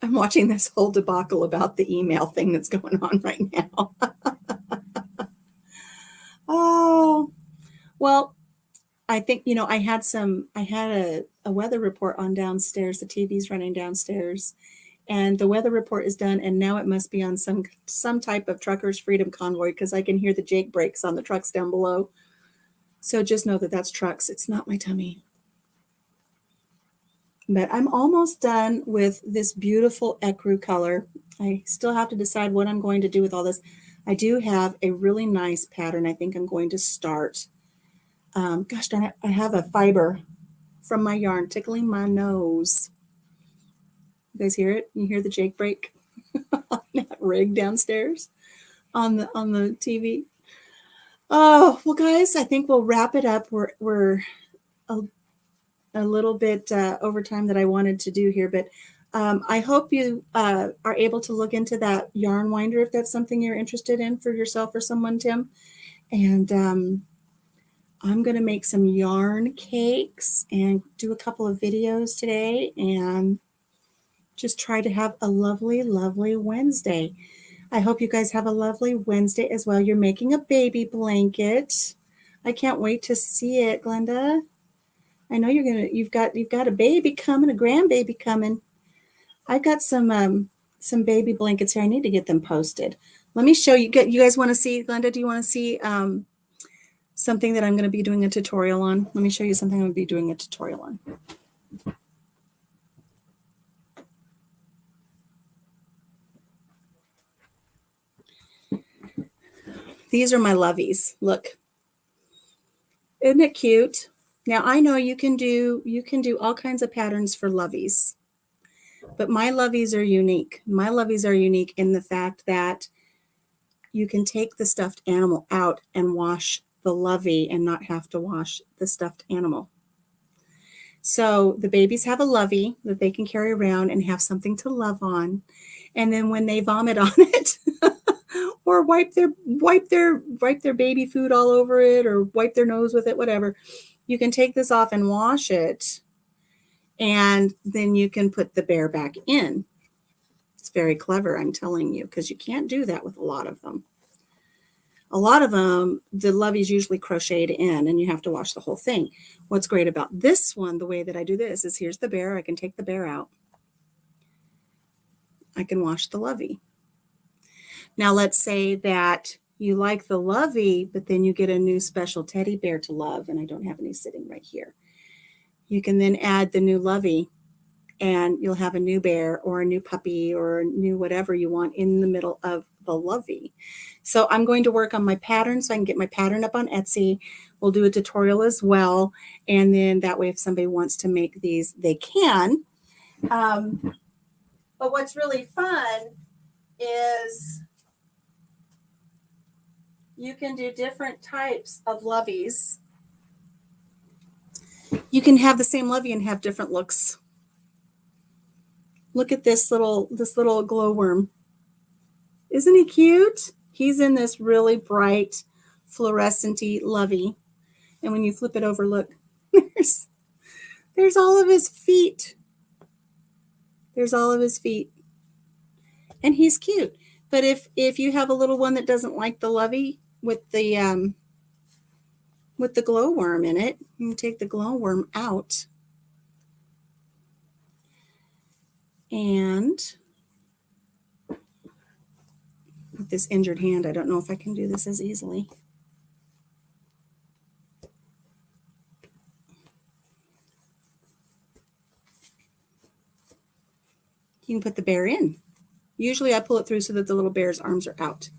I'm watching this whole debacle about the email thing that's going on right now. Oh, well, I think, I had a weather report on downstairs. The TV's running downstairs, and the weather report is done. And now it must be on some type of Truckers Freedom Convoy, because I can hear the Jake brakes on the trucks down below. So just know that that's trucks. It's not my tummy. But I'm almost done with this beautiful ecru color. I still have to decide what I'm going to do with all this. I do have a really nice pattern I think I'm going to start. Gosh darn it, I have a fiber from my yarn tickling my nose. You guys hear it? You hear the Jake brake on that rig downstairs on the TV? Oh, well, guys, I think we'll wrap it up. We're a little bit over time that I wanted to do here, but I hope you are able to look into that yarn winder if that's something you're interested in for yourself or someone, Tim. And I'm going to make some yarn cakes and do a couple of videos today and just try to have a lovely, lovely Wednesday. I hope you guys have a lovely Wednesday as well. You're making a baby blanket. I can't wait to see it, Glenda. I know you've got a baby coming, a grandbaby coming. I've got some baby blankets here. I need to get them posted. Let me show you. You guys want to see, Glenda? Do you want to see something that I'm going to be doing a tutorial on? Let me show you something I'm going to be doing a tutorial on. These are my loveys. Look, isn't it cute? Now I know you can do all kinds of patterns for loveys, but my loveys are unique. My loveys are unique in the fact that you can take the stuffed animal out and wash the lovey and not have to wash the stuffed animal. So the babies have a lovey that they can carry around and have something to love on. And then when they vomit on it or wipe their baby food all over it or wipe their nose with it, whatever, you can take this off and wash it. And then you can put the bear back in. It's very clever, I'm telling you, because you can't do that with a lot of them. A lot of them, the lovey's usually crocheted in and you have to wash the whole thing. What's great about this one, the way that I do this, is here's the bear. I can take the bear out. I can wash the lovey. Now let's say that you like the lovey, but then you get a new special teddy bear to love, and I don't have any sitting right here. You can then add the new lovey and you'll have a new bear or a new puppy or a new whatever you want in the middle of the lovey. So I'm going to work on my pattern so I can get my pattern up on Etsy. We'll do a tutorial as well. And then that way, if somebody wants to make these, they can. But what's really fun is you can do different types of loveys. You can have the same lovey and have different looks. Look at this little glowworm. Isn't he cute? He's in this really bright fluorescent-y lovey. And when you flip it over, look, there's all of his feet. There's all of his feet. And he's cute. But if you have a little one that doesn't like the lovey with the glowworm in it, you can take the glowworm out. And with this injured hand, I don't know if I can do this as easily. You can put the bear in. Usually I pull it through so that the little bear's arms are out.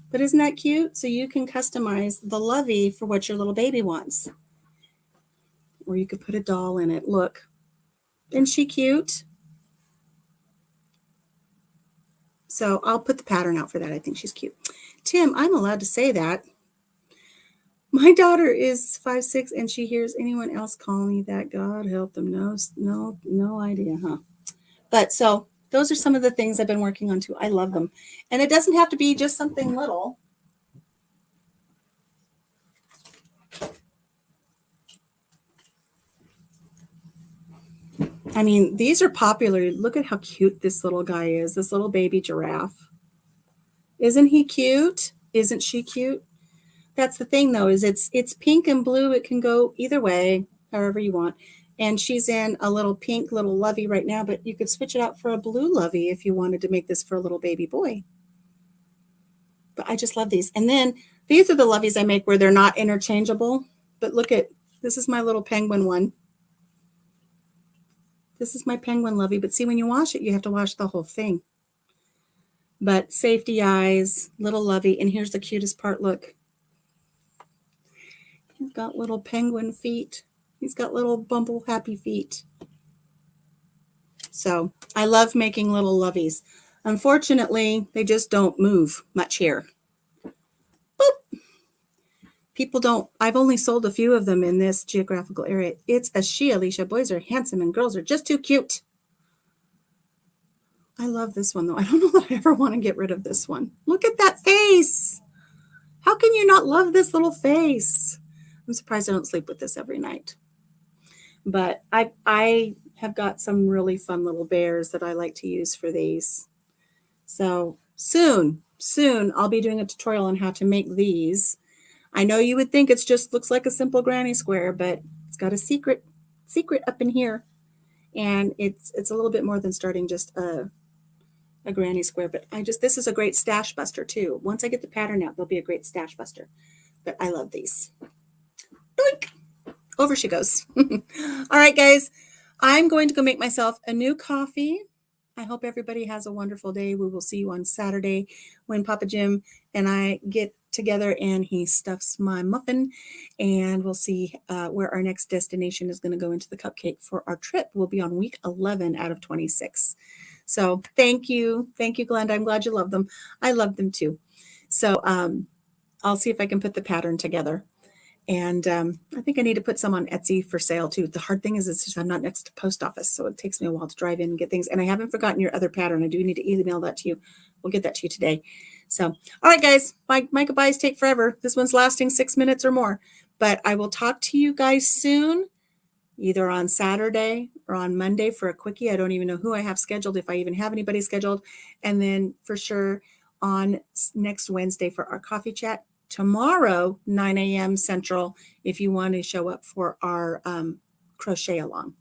But isn't that cute? So you can customize the lovey for what your little baby wants. Or you could put a doll in it. Look, isn't she cute? So I'll put the pattern out for that. I think she's cute. Tim, I'm allowed to say that. My daughter is 5'6", and she hears anyone else call me that. God help them. No idea, huh? But so those are some of the things I've been working on too. I love them. And it doesn't have to be just something little. I mean, these are popular. Look at how cute this little guy is, this little baby giraffe. Isn't he cute? Isn't she cute? That's the thing though, is it's pink and blue. It can go either way, however you want. And she's in a little pink little lovey right now, but you could switch it out for a blue lovey if you wanted to make this for a little baby boy. But I just love these. And then these are the loveys I make where they're not interchangeable. But look at, this is my little penguin one. This is my penguin lovey. But see, when you wash it, you have to wash the whole thing. But safety eyes, little lovey. And here's the cutest part. Look. He's got little penguin feet. He's got little bumble happy feet. So I love making little loveys. Unfortunately, they just don't move much here. Boop. People don't, I've only sold a few of them in this geographical area. It's a she, Alicia. Boys are handsome and girls are just too cute. I love this one though. I don't know that I ever want to get rid of this one. Look at that face. How can you not love this little face? I'm surprised I don't sleep with this every night. But I have got some really fun little bears that I like to use for these. So soon I'll be doing a tutorial on how to make these. I know you would think it's just looks like a simple granny square, but it's got a secret up in here. And it's a little bit more than starting just a granny square. But this is a great stash buster too. Once I get the pattern out, they'll be a great stash buster. But I love these. Doink! Over she goes. All right, guys. I'm going to go make myself a new coffee. I hope everybody has a wonderful day. We will see you on Saturday when Papa Jim and I get together and he stuffs my muffin. And we'll see where our next destination is going to go into the cupcake for our trip. We'll be on week 11 out of 26. So thank you. Thank you, Glenda. I'm glad you love them. I love them too. So I'll see if I can put the pattern together. And I think I need to put some on Etsy for sale too. The hard thing is it's just I'm not next to post office, so it takes me a while to drive in and get things. And I haven't forgotten your other pattern. I do need to email that to you. We'll get that to you today. So, all right, guys, my goodbyes take forever. This one's lasting 6 minutes or more. But I will talk to you guys soon, either on Saturday or on Monday for a quickie. I don't even know who I have scheduled, if I even have anybody scheduled. And then for sure on next Wednesday for our coffee chat. Tomorrow, 9 a.m. Central, if you want to show up for our crochet along.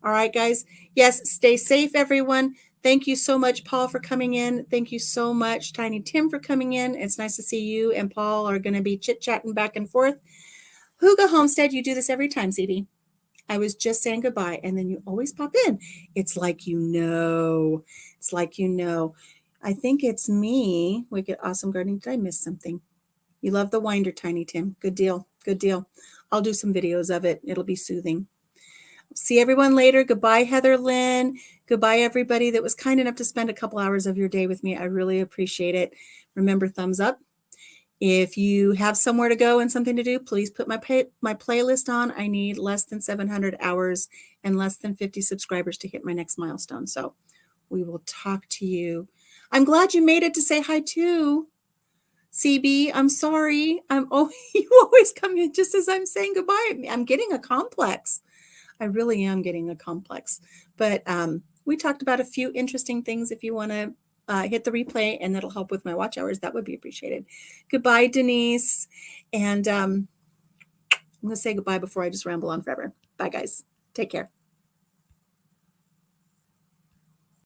All right, guys. Yes, stay safe, everyone. Thank you so much, Paul, for coming in. Thank you so much, Tiny Tim, for coming in. It's nice to see you and Paul are going to be chit-chatting back and forth. Huga Homestead, you do this every time, CB. I was just saying goodbye, and then you always pop in. It's like you know. It's like you know. I think it's me. Wicked Awesome Gardening. Did I miss something? You love the winder, Tiny Tim. Good deal. Good deal. I'll do some videos of it. It'll be soothing. See everyone later. Goodbye, Heather Lynn. Goodbye, everybody that was kind enough to spend a couple hours of your day with me. I really appreciate it. Remember, thumbs up. If you have somewhere to go and something to do, please put my playlist on. I need less than 700 hours and less than 50 subscribers to hit my next milestone. So we will talk to you. I'm glad you made it to say hi too. CB, I'm sorry. You always come in just as I'm saying goodbye. I'm getting a complex. I really am getting a complex. But we talked about a few interesting things. If you want to hit the replay and that'll help with my watch hours, that would be appreciated. Goodbye, Denise. And I'm going to say goodbye before I just ramble on forever. Bye, guys. Take care.